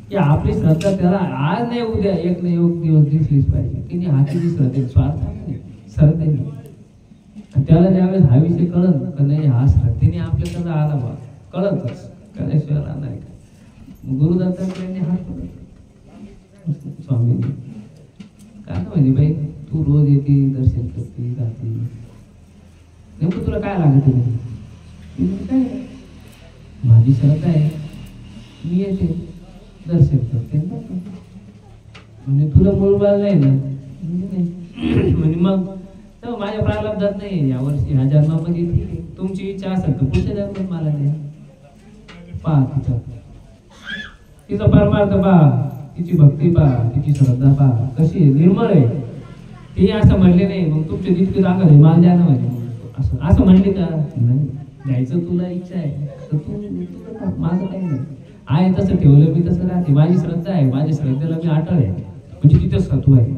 की आपली श्रद्धा त्याला आज नाही उद्या एक नाही एक दिवस दिसलीच पाहिजे की हा किती श्रद्धे स्वार्थ नाही श्रद्धेने त्याला ज्यावेळेस हा विषय कळत का नाही हा श्रद्धेने आपल्याकडे आला बा कळतच कळल्याशिवाय राहणार का गुरुदत्तांनी हात पडत स्वामींनी काय म्हणजे बाई तू रोज येते दर्शन करते जाते नेमकं तुला काय लागत काय माझी श्रद्धा आहे मी येते दर्शन करते म्हणजे तुला मूळबाळ नाही ना म्हणजे मग तर माझ्या प्रारब्धात नाही यावर्षी ह्या जन्मामध्ये ठीक आहे तुमची इच्छा असेल तर पुढच्या जन्मात मला द्या पहा तिचा परमार्थ पहा तिची भक्ती पहा तिची श्रद्धा पहा कशी आहे निर्मळ आहे ते असं म्हणले नाही मग तुमचे जितके दाखल आहे मला द्या ना म्हणजे असं म्हणले का नाही द्यायचं तुला इच्छा आहे तर तू माझं काही नाही आहे तसं ठेवलं मी तसं राहते माझी श्रद्धा आहे माझ्या श्रद्धेला मी अटळ आहे म्हणजे तिथं सत्व आहे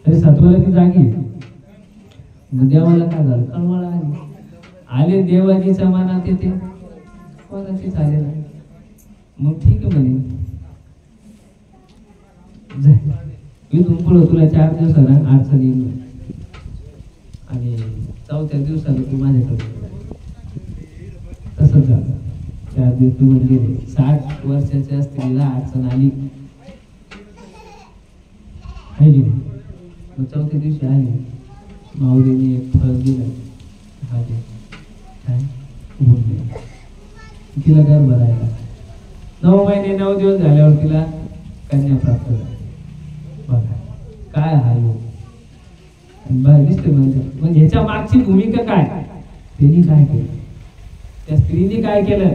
तरी सत्वाला ती जागी मग देवाला काय झालं कळवळा आले देवाजीच्या मनात येते कोणाचीच आले नाही मग ठीक आहे म्हणे इथून पुढं तुला 4 दिवसाला अडचण येईल आणि 4थ्या दिवसाला तू माझ्याकडे तसंच झालं 4 दिवस तू गेले 60 वर्षाच्या स्त्रीला अडचण आली मग 4थ्या दिवशी आली माऊलीने एक फळ दिलं हा दे काय तिला गर्भ राहिला 9 महिने 9 दिवस झाल्यावर तिला कन्या प्राप्त झाली बघा काय हा योग दिसते म्हणजे ह्याच्या मागची भूमिका काय त्यांनी काय केलं त्या स्त्रीने काय केलं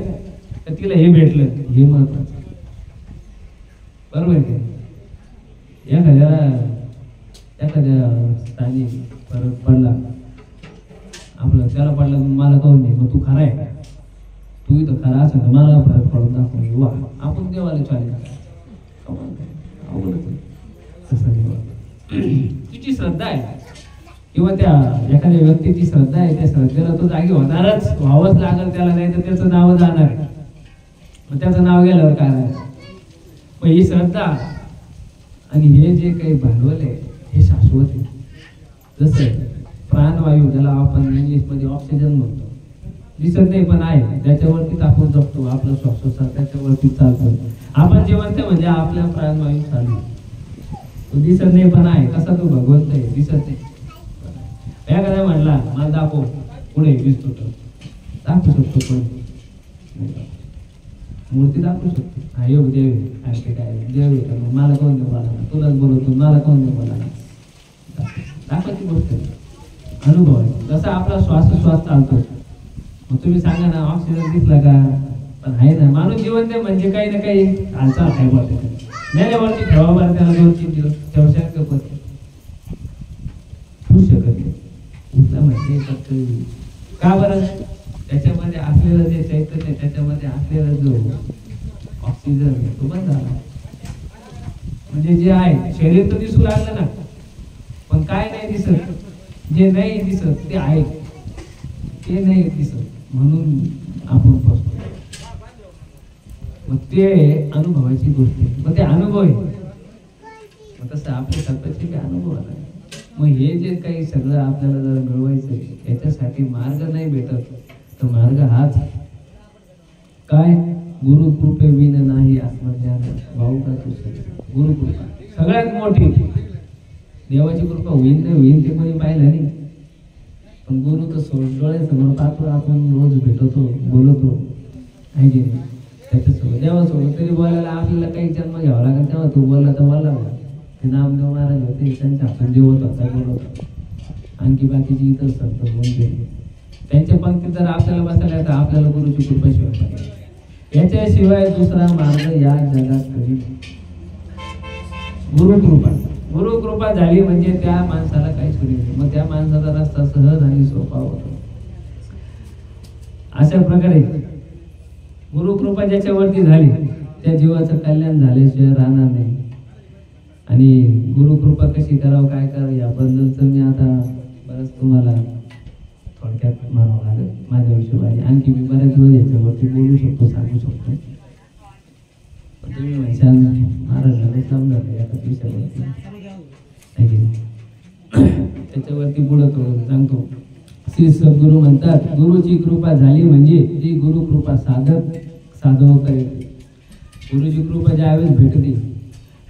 तर तिला हे भेटलं हे महत्वाचं बरोबर आहे एखाद्या स्थानी परत पडला आपलं त्याला पडला मला कहून नाही मग तू खरा आहे तू इथं खरा असेल तर मला फरक पडून दाखवून वा आपण देवाला चालेल तिची श्रद्धा आहे किंवा त्या एखाद्या व्यक्तीची श्रद्धा आहे त्या श्रद्धेला तो जागी होणारच व्हावंच लागेल त्याला नाही तर त्याचं नाव जाणार आहे मग त्याचं नाव गेल्यावर काय मग ही श्रद्धा आणि हे जे काही भांडवल आहे हे शाश्वत आहे जसं प्राणवायू ज्याला आपण इंग्लिशमध्ये ऑक्सिजन म्हणतो दिसत नाही पण आहे त्याच्यावरतीच आपण जगतो आपला श्वासोच्छ्वास त्याच्यावरती चालतो आपण जिवंत म्हणजे आपल्या प्राणवायू चालू तो दिसत नाही पण आहे कसा तो भगवंत आहे दिसत नाही एखाद्या म्हणला मला दाखव पुढे दिसतो तर दाखवू शकतो पण मूर्ती दाखवू शकतो हा योग देव आहे काय देव आहे मला कोण देव मला तुलाच बोलवतो मला कोण देव मला दाखवायची गोष्ट आहे अनुभव आहे जसा आपला श्वासोच्छ्वास चालतो मग तुम्ही सांगा ना ऑक्सिजन दिसला का पण आहे ना माणूस जिवंत आहे म्हणजे काही ना काही हालचाल आहे बघ मेल्यावरती ठेवा बरं त्याला 2-3 दिवस ठेवू शकत होऊ शकत नाही उठला म्हणजे फक्त का बरं त्याच्यामध्ये असलेलं जे चैतन्य त्याच्यामध्ये असलेला जो ऑक्सिजन सीझर तो पण झाला. म्हणजे जे आहे शरीर तर दिसू लागलं ना, पण काय नाही दिसत, जे नाही दिसत ते आहे, ते नाही दिसत म्हणून आपण फसतो. मग ते अनुभवाची गोष्ट आहे. मग ते अनुभव आहे, मग तसं आपल्या स्वतःचे काही अनुभव आला. मग हे जे काही सगळं आपल्याला जर मिळवायचं याच्यासाठी मार्ग नाही भेटत, तर मार्ग हाच काय, गुरु कृपे विन नाही आत्मज्ञान भाऊ का तुझे. गुरु कृपा सगळ्यात मोठी. देवाची कृपा होईल नाही होईल ते कोणी पाहिलं नाही, पण गुरु तर डोळ्यासमोर पाहतो, आपण रोज भेटतो, बोलतो आहे की नाही. त्याच्यासोबत देवासोबत तरी बोलायला आपल्याला काही जन्म घ्यावा लागेल, तेव्हा तू बोलला तर बोलला. ते नामदेव महाराज होते, त्यांच्या हातून जेवत होता, बोलत होता. आणखी बाकीची इतर संत होऊन गेले, त्यांच्या पंक्तीत जर आपल्याला बसायला तर आपल्याला गुरुची कृपा शिवाय, याच्याशिवाय दुसरा मार्ग या जगात कधी. गुरुकृपा, गुरुकृपा झाली म्हणजे त्या माणसाला काही सुरू नाही, मग त्या माणसाचा रस्ता सहज आणि सोपा होतो. अशा प्रकारे गुरुकृपा ज्याच्यावरती झाली त्या जीवाचं कल्याण झाल्याशिवाय राहणार नाही. आणि गुरुकृपा कशी करावं, काय करावं याबद्दलचं मी आता बरंच तुम्हाला थोडक्यात म्हणावं लागेल माझ्या हिशोबाने. आणखी मी बऱ्याच वेळ याच्यावरती बोलू शकतो, सांगू शकतो, पण तुम्ही म्हणशाल महाराजांना समजणार नाही आता विषयावरती, त्याच्यावरती बोलतो सांगतो. श्री सद्गुरू म्हणतात, गुरुची कृपा झाली म्हणजे जी गुरु कृपा साधव करेल. गुरुची कृपा ज्यावेळेस भेटते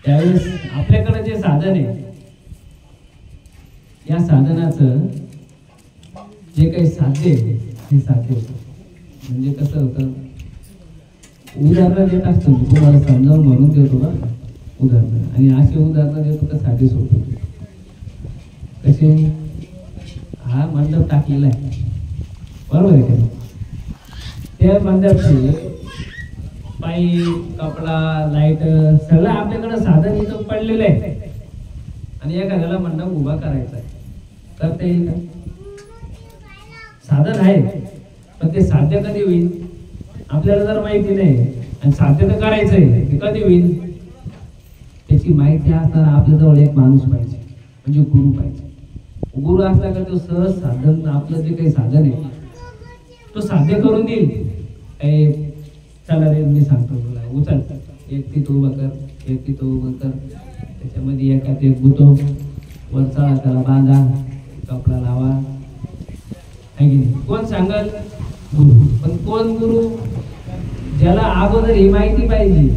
त्यावेळेस आपल्याकडे जे साधन आहे, या साधनाचं जे काही साध्य आहे हे साध्य होतं. म्हणजे कसं होतं, उदाहरण देत असतो मी तुम्हाला समजावून म्हणून देतो बा उदाहरण, आणि असे उदाहरण देतो तर साधे सोपे. कसे, हा मंडप टाकलेला आहे बरोबर आहे का, त्या मंडपचे पाईप, कपडा, लाईट सगळं आपल्याकडे साधन इथं पडलेलं आहे, आणि एखाद्याला मंडप उभा करायचा आहे, करता येईल का? साधन आहे, पण ते साध्य कधी होईल आपल्याला जर माहिती नाही, आणि साध्य तर करायचंय ते कधी होईल त्याची माहिती असताना आपल्याजवळ एक माणूस पाहिजे, म्हणजे गुरु पाहिजे. गुरु असला का तो सहज साधन, आपलं जे काही साधन आहे तो साध्य करून देईल. चला रे मी सांगतो तुला, उचल, एक ती उभं कर, एक ती उभं कर, त्याच्यामध्ये एकात एक गुतो वर चढा, त्याला बांधा, कपडा लावा, आहे की नाही. कोण सांगल? गुरु. पण कोण गुरु? ज्याला अगोदर ही माहिती पाहिजे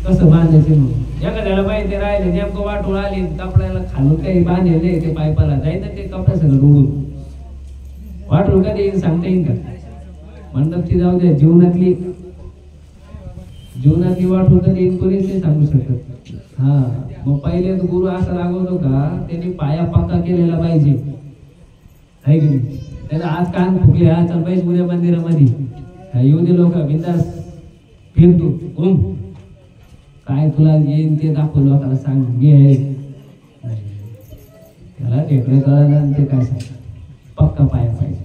कसं बांधायचे म्हणून. एखाद्याला माहिती राहिले, नेमकं वाटून आली, कपड्याला खालून काही बांधले ते पायपाला जायचं, ते कपड्या सगळं डोळून वाटून का देईन सांगता येईल का? मंडपची जाऊ द्या, जीवनातली वाटून का देईन कोणीच नाही सांगू शकत. हा, मग पहिले गुरु असा लागवतो का त्यांनी पाया पक्का केलेला पाहिजे, आहे की नाही. त्याला आज कान फुकले, हा चल पाहिजे उद्या मंदिरामध्ये, येऊ दे लोक बिंदास फिरतो घुम, काय तुला येईन ते दाखव, लोकांना सांग घे, त्याला टेकडे कळलं ते काय सांग. पक्का पाया पाहिजे,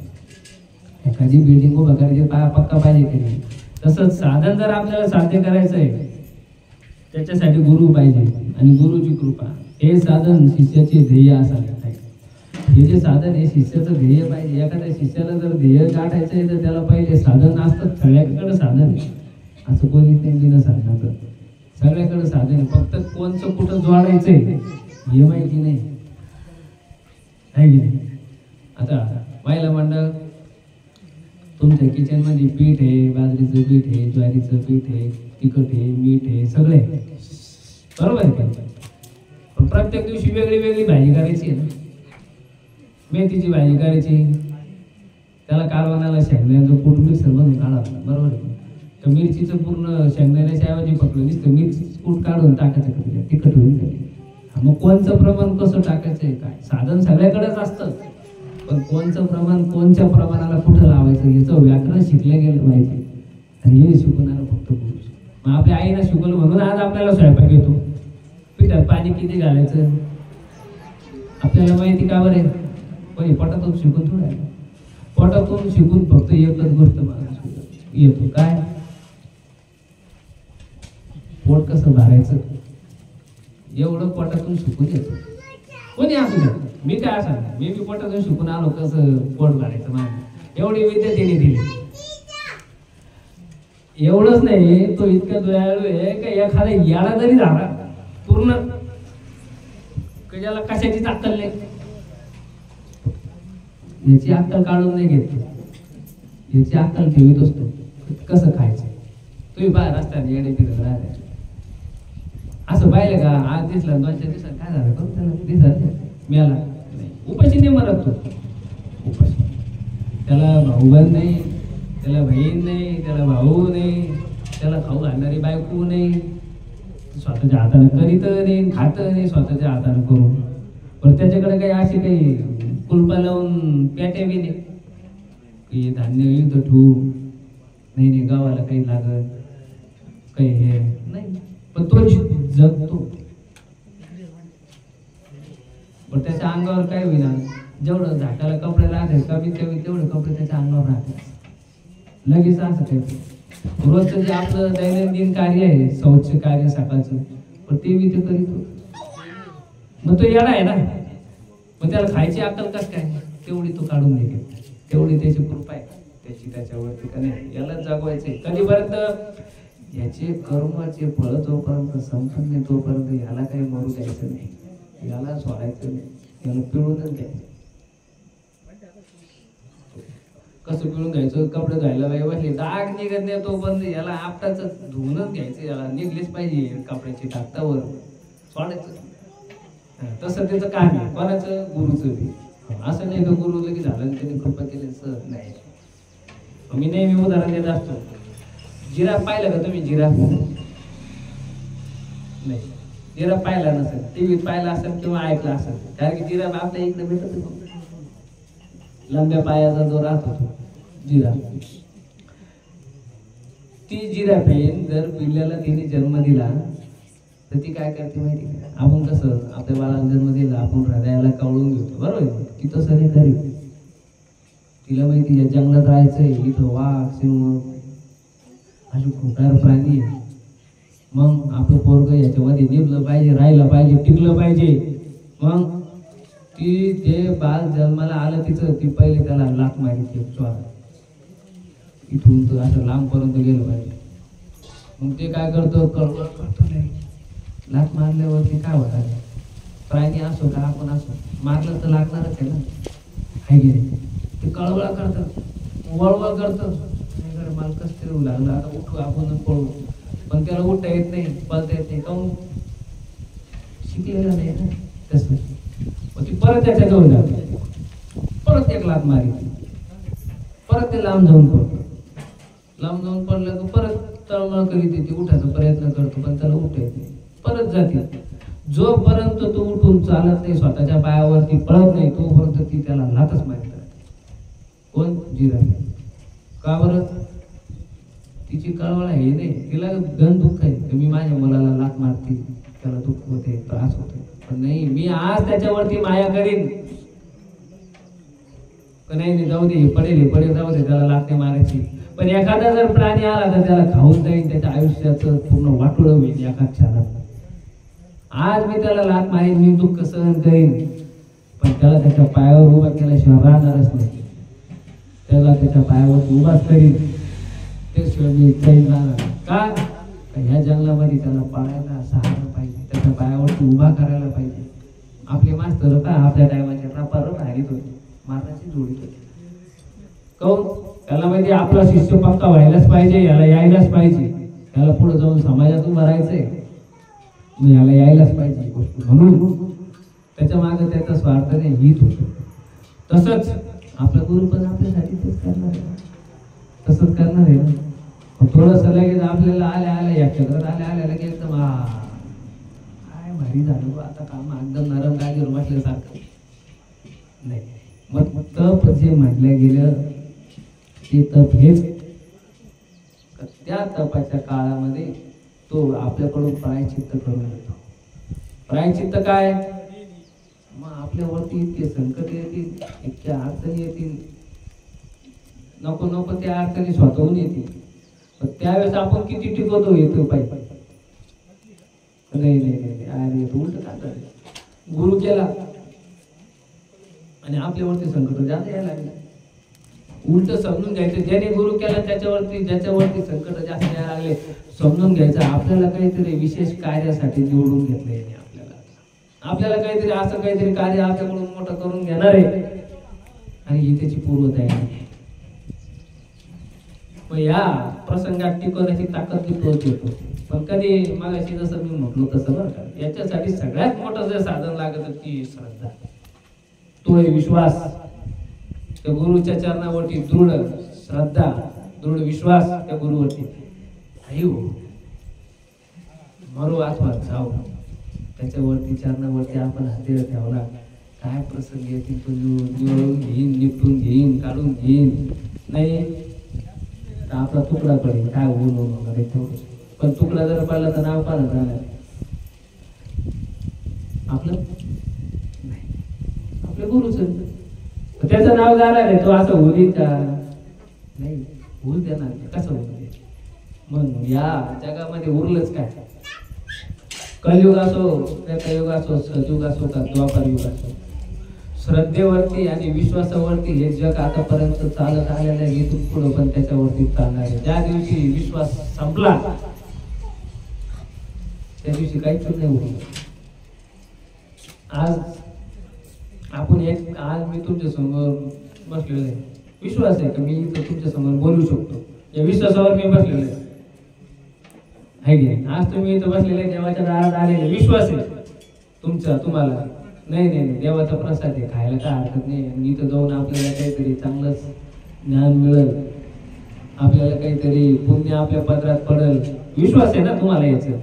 एखादी बिल्डिंग उभा करायची पाया पक्का पाहिजे की नाही. तसंच साधन जर आपल्याला साध्य करायचं आहे त्याच्यासाठी गुरु पाहिजे, आणि गुरुची कृपा. हे साधन शिष्याचे ध्येय असावे. हे जे साधन आहे शिष्याचं ध्येय पाहिजे. एखाद्या शिष्याला जर ध्येय गाठायचं आहे तर त्याला पहिले साधन असतं, सगळ्याकडे साधन आहे असं कोणीच नाही बिना साधनाचं. सगळ्याकडे साधन आहे, फक्त कोणचं कुठं जोडायचंय हे माहिती नाही, आहे की नाही. आता महिला मंडळ तुमच्या किचन मध्ये पीठ आहे, बाजरीचं पीठ आहे, ज्वारीचं पीठ आहे, तिखट आहे, मीठ आहे, सगळे बरोबर आहे. पण प्रत्येक दिवशी वेगळी वेगळी भाजी करायची आहे ना. मेथीची भाजी करायची, त्याला कालवणाला शेंगदाण्याचं कूट मिक्सर मधून काढावं, बरोबर आहे. तर मिरचीचं पूर्ण शेंगदाण्याच्या ऐवजी पकडलं नुसतं मिरचीचं कूट काढून टाकायचं का, तिखट होईल का. मग कोणचं प्रमाण कसं टाकायचं आहे, काय साधन सगळ्याकडेच असतं, पण कोणचं प्रमाण कोणत्या प्रमाणाला कुठं लावायचं याचं व्याकरण शिकलं गेलं पाहिजे, आणि हे शिकवणारं फक्त गुरु. मग आपल्या आईनं शिकवलं म्हणून आज आपल्याला स्वयंपाक येतो. पिठात पाणी किती घालायचं आपल्याला माहिती का बरं आहे. पण पोटातून शिकून थोडं आहे, पोटातून शिकून फक्त एकच गोष्ट मला येतो, काय पोट कसं भरायचं एवढं पोटातून शिकून येतो. कोणी असू द्या, मी काय असं मी बी पोटातून शिकून आलो कसं पोट भरायचं माझं, एवढी विद्या तिने दिली. एवढंच नाही, तो इतका दयाळू आहे का एखादा याला जरी झाला पूर्ण ज्याला कशाचीच अक्कल नाही, याची अक्कल काढून नाही घेत, याची अक्कल ठेवीत असतो कसं खायचं. तुम्ही बाहेर रस्त्याने येणे फिरत राहते असं पाहिलं का, आज दिसला 2-4 दिवसात काय झालं करू त्याला दिसत मेला नाही, उपाशी नाही मरत तो, उपाशी. त्याला भाऊबंद नाही, त्याला बहीण नाही, त्याला भाऊ नाही, त्याला खाऊ घालणारी बायको नाही, स्वतःच्या हाताने करीत नाही, खात नाही स्वतःच्या हाताने करून. पण त्याच्याकडे काही अशी काही कुलपा लावून पेट्या बी नाही की धान्य युद्ध ठेवू नाही, गावाला काही लागत काही हे नाही, पण तो जगतो. पण त्याच्या अंगावर काय होईना, जेवढं झाकाला कपडे राहते कमी कमी तेवढे कपडे त्याच्या अंगावर राहते. लगेच असं काही रोजचं जे आपलं दैनंदिन कार्य आहे, शौच कार्य सकाळचं, पण ते बी ते करीत. मग तो येडा आहे ना, मग त्याला खायची अक्कल कस काय, तेवढी तो काढून देते, तेवढी त्याची कृपा आहे त्याची त्याच्यावरती. का नाही, याला जगवायचे कधीपर्यंत, याचे कर्माचे फळ जोपर्यंत संपत नाही तोपर्यंत याला काही मरू द्यायचं नाही, याला सोडायचं नाही, याला पिळूनच द्यायचं. कसं पिळून घ्यायचं, कपडे धुवायला बसले डाग निघत नाही तोपर्यंत याला आपटाच धुवूनच घ्यायचं, याला निघलीच पाहिजे कपड्याची टाकतावर सोडायचं. तसं त्याचं काम आहे कोणाचं, गुरुचं बी. असं नाही का गुरु लगेच झालं त्यांनी कृपा केली सर नाही. मी नेहमी उदाहरण देत असतो, जिराफ पाहिलं का तुम्ही, जिराफ नाही, जिराफ पाहिला नसेल, टीव्हीत पाहिला असेल किंवा ऐकला असेल, कारण की जिराफ आपल्या इकडे भेटत लंब्या पायाचा जो राहतो तो जिराफ. ती जिराफ आहे, जर पिल्ल्याला तिने जन्म दिला तर ती काय करते माहिती का, आपण कसं आपल्या बाळाला जन्म दिला आपण हृदयाला कवळून घेतो बरोबर, ती तसं नाही करीत. तिला माहिती या जंगलात राहायचंय, इथं वाघ सिंह अशी खोटार प्राणी आहे, मग आपलं पोरग याच्यामध्ये निभलं पाहिजे, राहिलं पाहिजे, टिकलं पाहिजे. मग ती जे बाळ जन्माला आलं तिचं ती पहिले त्याला लाथ मारित चोरा, इथून तर असं लांबपर्यंत गेलं पाहिजे. मग ते काय करतो, कळवळ करतो नाही, लाथ मारल्यावरती काय होणार, प्राणी असो का आपण असो मारलं तर लागणारच आहे ना, आहे की नाही. ते कळवळा करतं, वळवळ करतं, नाही मला कसं तरी लागलं आता उठू आपण पळू, पण त्याला उठता येत नाही, पळता येत नाही, काहून शिकलेलं नाही ना तसं. मग ती परत त्याच्या जवळ जाते, परत एक लाथ मारी, परत ते लांब जाऊन पडतो, लांब जाऊन पडलं तर परत तळमळ करीत येते, उठायचा प्रयत्न करतो पण त्याला उठता येत नाही, परत जाते. जोपर्यंत तो उठून चालत नाही, स्वतःच्या पायावरती पळत नाही, तोपर्यंत ती त्याला लाथच मारतात. कोण, जिराफ. का बरं, तिची कळवळ आहे नाही, तिला गण दुःख आहे, मी माझ्या मुलाला लाथ मारते त्याला दुःख होते, त्रास होते, पण नाही मी आज त्याच्यावरती माया करीन. नाही जाऊ दे, पडेल जाऊ दे, त्याला लाथ नाही मारायची. पण एखादा जर प्राणी आला तर त्याला खाऊन जाईल, त्याच्या आयुष्याचं पूर्ण वाटोळं होईल एका क्षणात. आज मी त्याला लाथ मारीन, मी दुःख सहन करीन, पण त्याला त्याच्या पायावर उभा केल्याशिवाय राहणारच नाही, त्याला त्याच्या पायावर उभाच करीन, त्याशिवाय मी चैन राहणार का. ह्या जंगलामध्ये त्याला पाळायला सहारा पाहिजे, त्याच्या पायावरती उभा करायला पाहिजे. आपले मास्तर का आपल्या टायमाच्या रपारप हारीत होते, मारण्याची जोडीत होते. काऊन, त्याला माहिती आपला शिष्य पक्का व्हायलाच पाहिजे, याला यायलाच पाहिजे, याला पुढे जाऊन समाजात उभं राहायचंय, मग याला यायलाच पाहिजे ही गोष्ट. म्हणून त्याच्या मागे त्याचा स्वार्थ नाही, हित होतो. तसंच आपला गुरु पण आपल्यासाठी तेच करणार आहे, तसंच करणार आहे ना. थोडस लगेच आपल्याला आल्या या चक्रात आल्या लगेच एकदम काय भारी झालं बा, आता काम एकदम नरम गाडीवर बसल्यासारखं नाही. मग तप जे म्हटलं गेलं ते तप हेच, त्या तपाच्या काळामध्ये तो आपल्याकडून प्रायचित्त करून येतो. प्रायचित्त काय, मग आपल्यावरती इतके संकट येतील, इतक्या अडचणी येतील, नको त्या अडचणी स्वतःहून येतील, पण त्यावेळेस आपण किती टिकवतो येतो पाहिजे. नाही नाही नाही, अरे उलट काय गुरु केला आणि आपल्यावरती संकट जास्त यायला लागले. उलट समजून घ्यायचं, ज्याने गुरु केला त्याच्यावरती ज्याच्यावरती संकट जास्त यायला लागले समजून घ्यायचं आपल्याला काहीतरी विशेष कार्यासाठी निवडून घेतलंय याने. आपल्याला काहीतरी असं काहीतरी कार्य आपल्याकडून मोठं करून घेणार आहे आणि ही त्याची पूर्वतयारी. मग या प्रसंगात टिकवण्याची ताकद तोच येतो. पण कधी मागाशी जसं मी म्हटलो तसं बरं का, याच्यासाठी सगळ्यात मोठं जे साधन लागत ती श्रद्धा, तो विश्वास. त्या गुरुच्या चरणावरती दृढ श्रद्धा, दृढ विश्वास त्या गुरुवरती हो मरो अथवा जाऊ, त्याच्यावरती चरणावरती आपण हातीला ठेवला. काय प्रसंग येतील तो निवडून घेईन, निपटून घेईन, काढून घेईन. नाही तर आपला तुकडा पडेल, काय होऊन वगैरे तेवढं. पण तुकडा जर पडला तर नाव पाहणं जाणार आपलं नाही, आपल्या गुरुचं त्याचं नाव जाणार आहे. तो असं होईल का? नाही होऊ देणार, कसं होऊ दे. मग या जगामध्ये उरलंच काय, कलयुग असो, त्रेतायुग असो, सतयुग असो का द्वापर युग असो, श्रद्धेवरती आणि विश्वासावरती हे जग आतापर्यंत चालत आलेलं आहे. इथून पुढे पण त्याच्यावरती चालणार आहे. ज्या दिवशी विश्वास संपला त्या दिवशी काहीच नाही होईल. आज आपण आज मी तुमच्या समोर बसलेलो आहे, विश्वास आहे का मी इथं तुमच्या समोर बोलू शकतो, या विश्वासावर मी बसलेलो आहे. आज तुम्ही इथं बसलेले देवाच्या दारात आलेले, विश्वास आहे तुमचा तुम्हाला. नाही नाही नाही, देवाचा प्रसाद आहे, खायला काय हरकत नाही. आणि इथं जाऊन आपल्याला काहीतरी चांगलंच ज्ञान मिळेल, आपल्याला काहीतरी पुण्य आपल्या पदरात पडेल. विश्वास आहे ना तुम्हाला याचं,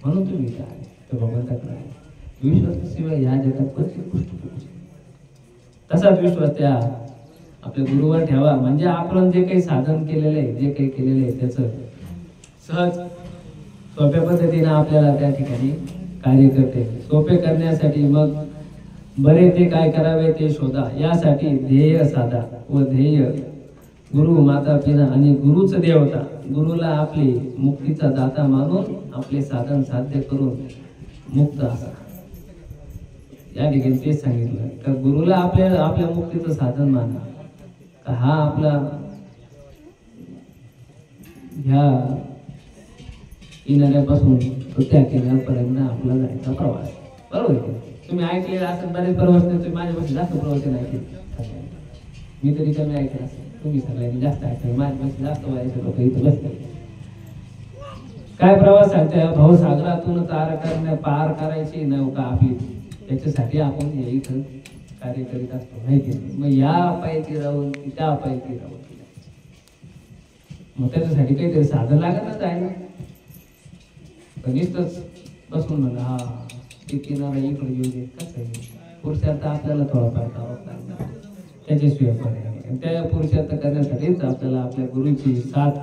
म्हणून तुम्ही काय भगवंताकडे विश्वासाशिवाय ह्या जगात कोणती गोष्ट करू शकत. तसाच विश्वास त्या आपल्या गुरुवर ठेवा. म्हणजे आपण जे काही साधन केलेलं आहे, जे काही केलेलं आहे त्याचं सहज सोप्या पद्धतीने आपल्याला त्या ठिकाणी कार्य करते. सोपे करण्यासाठी मग बरे ते काय करावे ते शोधा. यासाठी ध्येय साधा व ध्येय गुरु, माता पिता आणि गुरुच देवता. गुरुला आपली मुक्तीचा दाता मानून आपले साधन साध्य करून मुक्त असा. या ठिकाणी तेच सांगितलं का गुरुला आपल्या मुक्तीचं साधन माना. का हा आपला ह्या किनाऱ्यापासून त्या किनाऱ्यापर्यंत आपला जायचा प्रवास. बरोबर आहे. तुम्ही ऐकलेला असेल बरेच प्रवास, तुम्ही माझ्यापासून जास्त प्रवास ऐकले, मी तरी कमी ऐकलं असेल, तुम्ही सगळ्यांनी जास्त ऐकलं. माझ्यापासून जास्त वयाचे लोक इथं बसले. काय प्रवास सांगते, भावसागरातून पार करायची नौका आपली, त्याच्यासाठी आपण हे इथं कार्य करीत असतो, माहिती नाही. मग या पायथी राहून त्या पायथी राहून मग त्याच्यासाठी काहीतरी साधन लागतच आहे ना. नुसतंच बसून म्हणा हा किनारा इकडे येऊ दे, कसं आहे पुरुषार्थ आपल्याला थोडाफार करावं लागणार, त्याच्याशिवाय पर्याय. त्या पुरुषार्थ करण्यासाठीच आपल्याला आपल्या गुरुची साथ,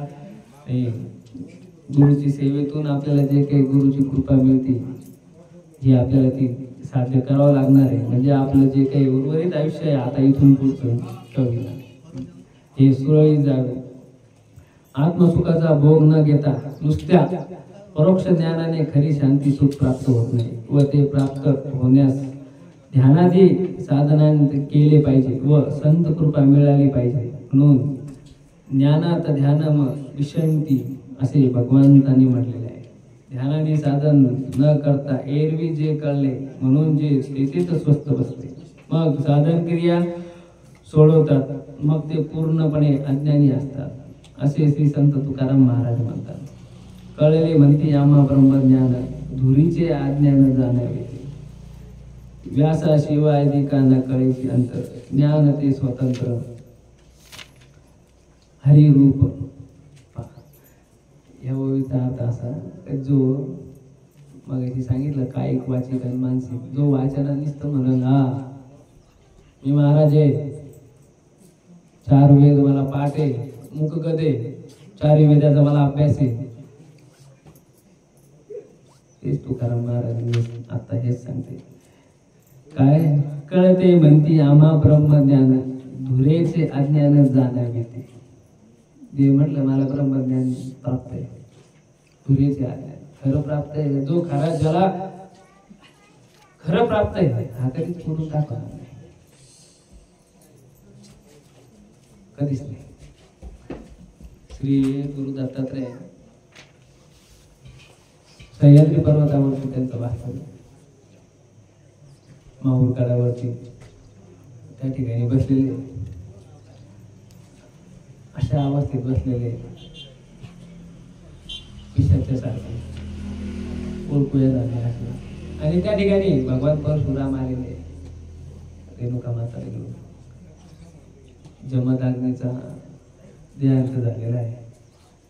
गुरुची सेवेतून आपल्याला जे काही गुरुची कृपा मिळते ही आपल्याला ती साध्य करावं लागणार आहे. म्हणजे आपलं जे काही उर्वरित आयुष्य आहे आता इथून पुढचं हे सुरळीत जावे. आत्मसुखाचा भोग न घेता नुसत्या परोक्ष ज्ञानाने खरी शांती सुख प्राप्त होत नाही व ते प्राप्त होण्यास ध्यानादी साधनांत केले पाहिजे व संत कृपा मिळाली पाहिजे. म्हणून ज्ञानात ध्यानम विशंती असे भगवंतांनी म्हटलेले आहे. ध्यानाने साधन न करता एरवी जे कळले म्हणून जे तेथेच स्वस्थ बसते, मग साधन क्रिया सोडवतात, मग ते पूर्णपणे अज्ञानी असतात, असे श्री संत तुकाराम महाराज म्हणतात. कळले म्हणते आम्हा ब्रह्मज्ञान, धुरीचे अज्ञान जाणावे. व्यासा शिवाय दिका न कळेची अंतर, ज्ञान ते स्वतंत्र हरिरूप. या ओळीचा अर्थ असा जो मग सांगितलं कायिक वाचिक आणि मानसिक. जो वाचना नुसतं म्हणून हा मी महाराज आहे, 4 वेद मला पाठ आहे, मुख गदे 4 वेदाचा मला अभ्यास आहे, तेच तुकाराम महाराजांनी आता हेच सांगते. काय कळते म्हणती आम्हा ब्रह्मज्ञान, धुरेचे अज्ञान जाणावे. ते म्हटलं मला ब्रह्मज्ञान प्राप्त आहे, धुरेचे अज्ञान खरं प्राप्त आहे, जो खरा ज्याला खरं प्राप्त आहे हा कधीच सोडून दाखवणार नाही, कधीच नाही. श्री गुरु दत्तात्रय सह्याद्री पर्वतावरती त्यांचं वास्तव्य, माहूर गडावरती त्या ठिकाणी बसलेले, अशा अवस्थेत बसलेले पिशाच्या सारखे ओळखूया झाले असं. आणि त्या ठिकाणी भगवान परशुराम आलेले रेणुका माताला घेऊन. जमदग्नीचा देहांत झालेला आहे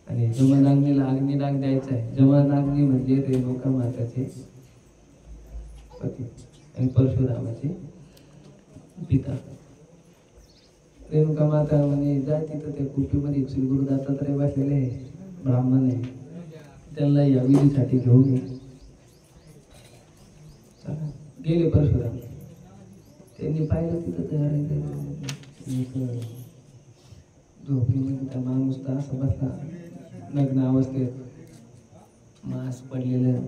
आणि जमदग्नीला अग्निदान द्यायचा आहे. जमदग्नी म्हणजे रेणुका माताचे पती आणि परशुरामाचे पिता. रेणुका माता म्हणे जा तिथं त्या कुपीमध्ये श्री गुरु दत्तात्रय बसलेले आहे, ब्राह्मण आहे, त्यांना या विधीसाठी घेऊन ये. गेले परशुराम. त्यांनी पाहिलं तिथं झोपडीमध्ये त्या माणूस तर असं बसला नग्न अवस्थेत, मांस पडलेलं,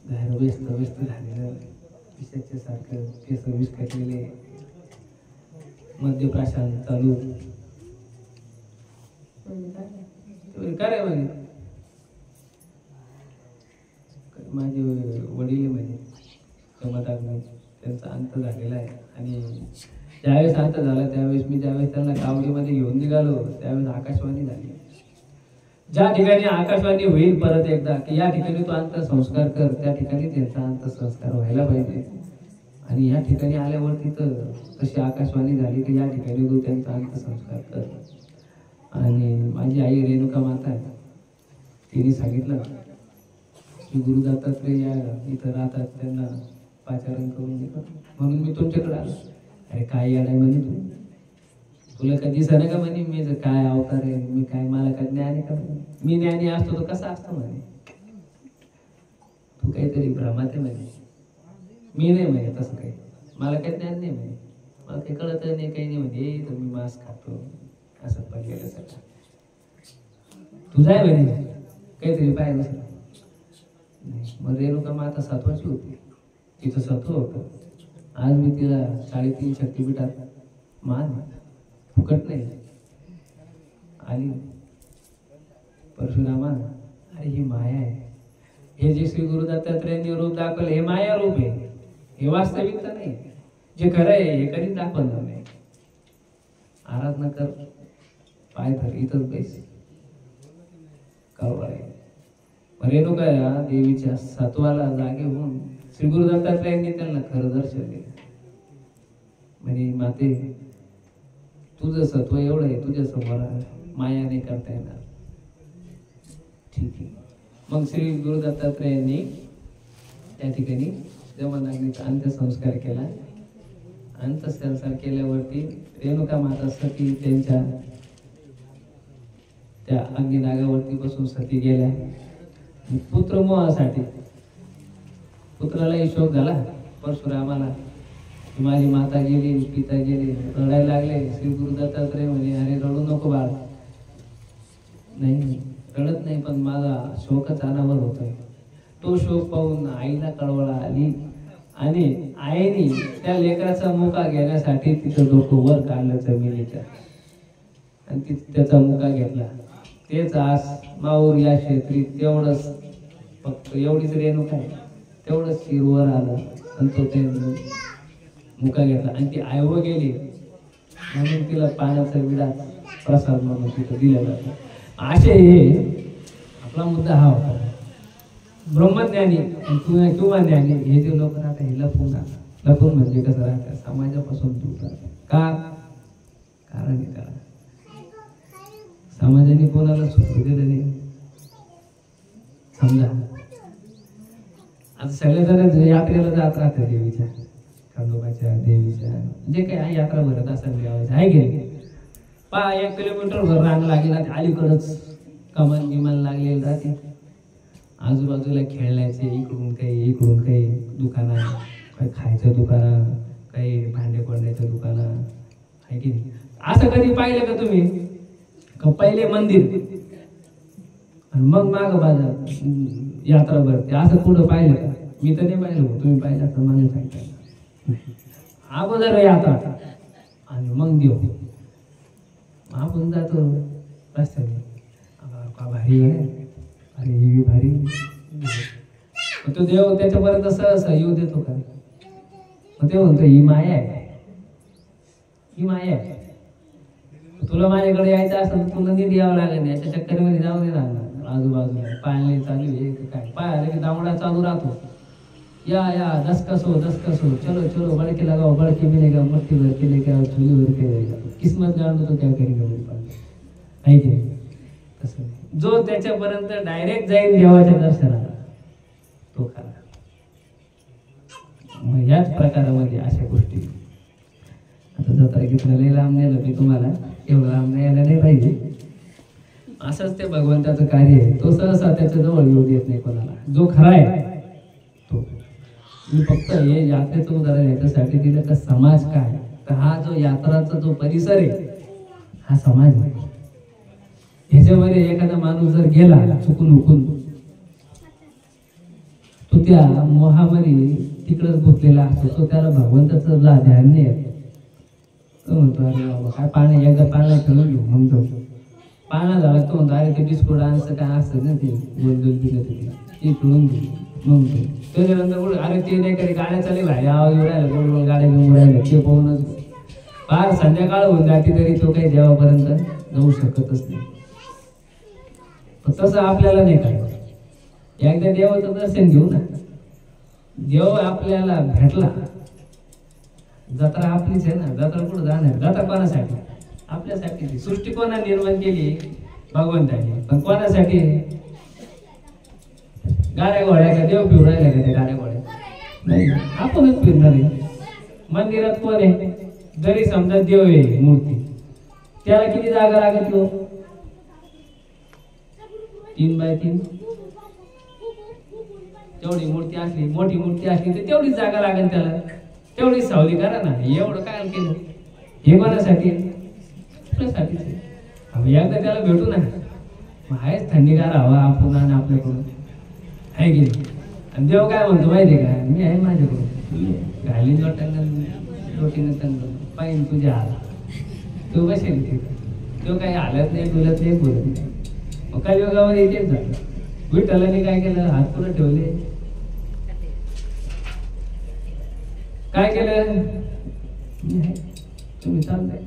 बाहेर व्यस्त झालेलं, पिशाच्या सारखं, केस विस्कटलेले, मद्यप्राशन चालू. काय म्हणे माझे वडील म्हणे जमदग्नी, त्यांचा अंत झालेला आहे. आणि ज्यावेळेस अंत झाला त्यावेळेस मी ज्यावेळेस त्यांना कावडीमध्ये घेऊन निघालो त्यावेळेस आकाशवाणी झाली. ज्या ठिकाणी आकाशवाणी होईल परत एकदा की या ठिकाणी तो अंत्यसंस्कार कर, त्या ठिकाणी त्यांचा अंत्यसंस्कार व्हायला पाहिजे. आणि या ठिकाणी आल्यावरती तर तशी आकाशवाणी झाली की या ठिकाणी तू त्यांचा अंत्यसंस्कार कर. आणि माझी आई रेणुका माता आहे, तिने सांगितलं की गुरु दत्तात्रय या इथं राहतात, त्यांना पाचारण करून देतो, म्हणून मी तुमच्याकडे आलो. अरे काय येणार म्हणे तू, तुला कधी सण का म्हणे मी काय अवतार आहे, मी काय, मला काय ज्ञान आहे का म्हणे, मी ज्ञानी असतो तर कसा असतो म्हणे, तू काहीतरी भ्रमात आहे म्हणे, मी नाही म्हणे तसं काही, मला काही ज्ञान नाही म्हणे, मला काही कळत नाही काही नाही म्हणे, तर मी मांस खातो असं पडलेलं सगळं, तुझा आहे म्हणे काहीतरी पाहिजे नसलं. मग रेणुका माता सातवाची होती, तिचं सत्व होतं. आज मी तिला 3.5 शक्तिपीठात मान फुकट नाही आली. परशुरामा, अरे ही माया आहे, हे जे श्री गुरु दत्तात्रयांनी रूप दाखवलं हे माया रूप आहे, हे वास्तविकता नाही. जे खरं आहे हे कधीच दाखवणार नाही. आराधना कर, पाय धर, इथंच बैस, कळवळ आहे. रेणुका देवीच्या सत्वाला जागे होऊन श्री गुरु दत्तात्रयांनी त्यांना खरं दर्शन दिलं. म्हणजे माते, तुझं सत्व एवढं आहे, तुझ्या समोर माया नाही करता येणार. ठीक आहे. मग श्री गुरु दत्तात्रयांनी त्या ठिकाणी जमदग्नीचा अंत्यसंस्कार केला. अंत्यसंस्कार केल्यावरती रेणुका माता सती त्यांच्या त्या अग्निनागावरती बसून सती गेल्या. पुत्रमोहासाठी पुत्रालाही शोक झाला परशुरामाला, माझी माता गेली, पिता गेले, रडायला लागले. श्री गुरु दत्तात्रय म्हणे अरे रडू नको बाळ, नाही रडत नाही, पण माझा शोकच अनावर होतोय. तो शोक पाहून आईला कळवळा आली आणि आईने त्या लेकराचा मुका घेण्यासाठी तिचं डोकं वर काढलं जमिनीच्या आणि त्याचा मुका घेतला. तेच आज माहूर या क्षेत्री तेवढंच, फक्त एवढीच रेणुका आहे, तेवढंच शिरवर आलं आणि तो ते मुका घेतला आणि ती आयव गेली म्हणून तिला पाण्याचा विडा प्रसाद म्हणून तिथं दिला जातो. असे हे आपला मुद्दा हा होता. ब्रह्मज्ञानी किंवा ज्ञानी हे जे लोक राहतात हे लपून राहतात. लपून म्हणजे कसं राहतात, समाजापासून दूर राहतात. का? कारण त्याला समाजाने कोणाला सुटू दिलं नाही. समजा आता सगळेजण यात्रेला जात राहतात, देवीच्या, खंडोबाच्या, देवीच्या, जे काही यात्रा भरत असेल देवाच्या, आहे की नाही. 1 किलोमीटर भर रांग लागेल, अलीकडच कमान गिमान लागलेली राहते, आजूबाजूला खेळण्याचे इकडून काही दुकानं, काही खायचं दुकानं, काही भांडे पडण्याचं दुकानं, आहे की नाही. असं कधी पाहिलं का तुम्ही? पहिले मंदिर आणि मग माग बाजार यात्रा भरते. असं कुठं पाहिलं का? मी तर नाही पाहिलं, तुम्ही पाहिलं तर मला सांगता. अगोदर यात्रा आणि मग देव. आपण जातो रस्त्याने, का भारी आहे, अरे ही भारी. तो देव त्याच्यापर्यंत सहसा येऊ देतो का? मग ते म्हणतो ही माया आहे, ही माया आहे. तुला माझ्याकडे यायचं असेल तर तुला नीट यावं लागेल. याच्या चक्करमध्ये जाऊ दे लागणार. आजूबाजूला पाळणे चालू आहे काय, पाय आले की दावडा चालू राहतो. या दसकसो चलो चलो बड़के लगाओ, बड़के मिलेगा, मट्टी भर के लेके आओ, चूली भर के लेगा. किस्मत जाणतो तो क्या करेगा मेरे पास, आहे की तसं. जो त्याच्यापर्यंत डायरेक्ट जाईल देवाच्या दर्शनाला तो खरा. मग याच प्रकारामध्ये अशा गोष्टी. आता जत्रा घेतलं लई लांब नेलं मी तुम्हाला, एवढं लांब न्यायला नाही पाहिजे. असंच ते भगवंताचं कार्य आहे. तो सहसा त्याच्या जवळ येऊ देत नाही कोणाला. जो खरा आहे तो. मी फक्त हे यात्रेचं उदाहरण याच्यासाठी दिलं का समाज काय, तर हा जो यात्राचा जो परिसर आहे हा समाज आहे. ह्याच्यामध्ये एखादा माणूस जर गेला चुकून हुकून, तो त्या मोहामध्ये तिकडच गुंतलेला असतो. तो त्याला भगवंताचं ध्यान नाही येत. तो म्हणतो अरे बाबा काय पाणी, एकदा पाण्याला खेळून घेऊ म्हणतो. पाण्याला झाला तो म्हणतो अरे ते डिस्को डान्स काय असतं ना, ते गोलगोल दिलं ते खेळून घेऊ म्हणतो. त्याच्यानंतर बोल अरे ते नाही कधी गाड्या चालले भाई, आवाज उडायला गोल गोल गाड्या घेऊन उडायला, ते पाहूनच फार संध्याकाळ होऊन जाते तरी तो काही देवापर्यंत जाऊ शकतच नाही. तसं आपल्याला नाही करायचं. एकदा देवाचं दर्शन घेऊ ना. देव आपल्याला भेटला, जत्रा आपलीच आहे ना. जत्रा कुठं जाणार? जत्रा कोणासाठी? आपल्यासाठी. सृष्टी कोणा निर्माण केली? भगवंताने. पण कोणासाठी? गाड्या घोड्या का देव फिरू राहिला का? त्या गाड्या घोड्या नाही, आपणच फिरणार आहे. मंदिरात कोण आहे? जरी समजा देव आहे मूर्ती, त्याला किती जागा लागत हो? 3 बाय 3. तेवढी मूर्ती असली, मोठी मूर्ती असली तर तेवढीच जागा लागेल त्याला. तेवढी सावली करा ना. एवढं काय केलं? हे कोणासाठी? आपल्यासाठीच आहे. एकदा त्याला भेटू ना. मग आहेच थंडीगार हवा आपण आणि आपल्याकडून, आहे की नाही? आणि देव काय म्हणतो माहिती आहे का? मी आहे माझ्याकडून, घालीन रोटीनं तंग पाहिजे तुझ्या हाल. तो बसेल तिथे, तो काही हालत नाही, डुलत नाही, बोलत नाही. मग काही योगामध्ये येतेच झालं. विठ्ठलाने काय केलं? हात पुढे ठेवले, काय केलं? तुम्ही चालताय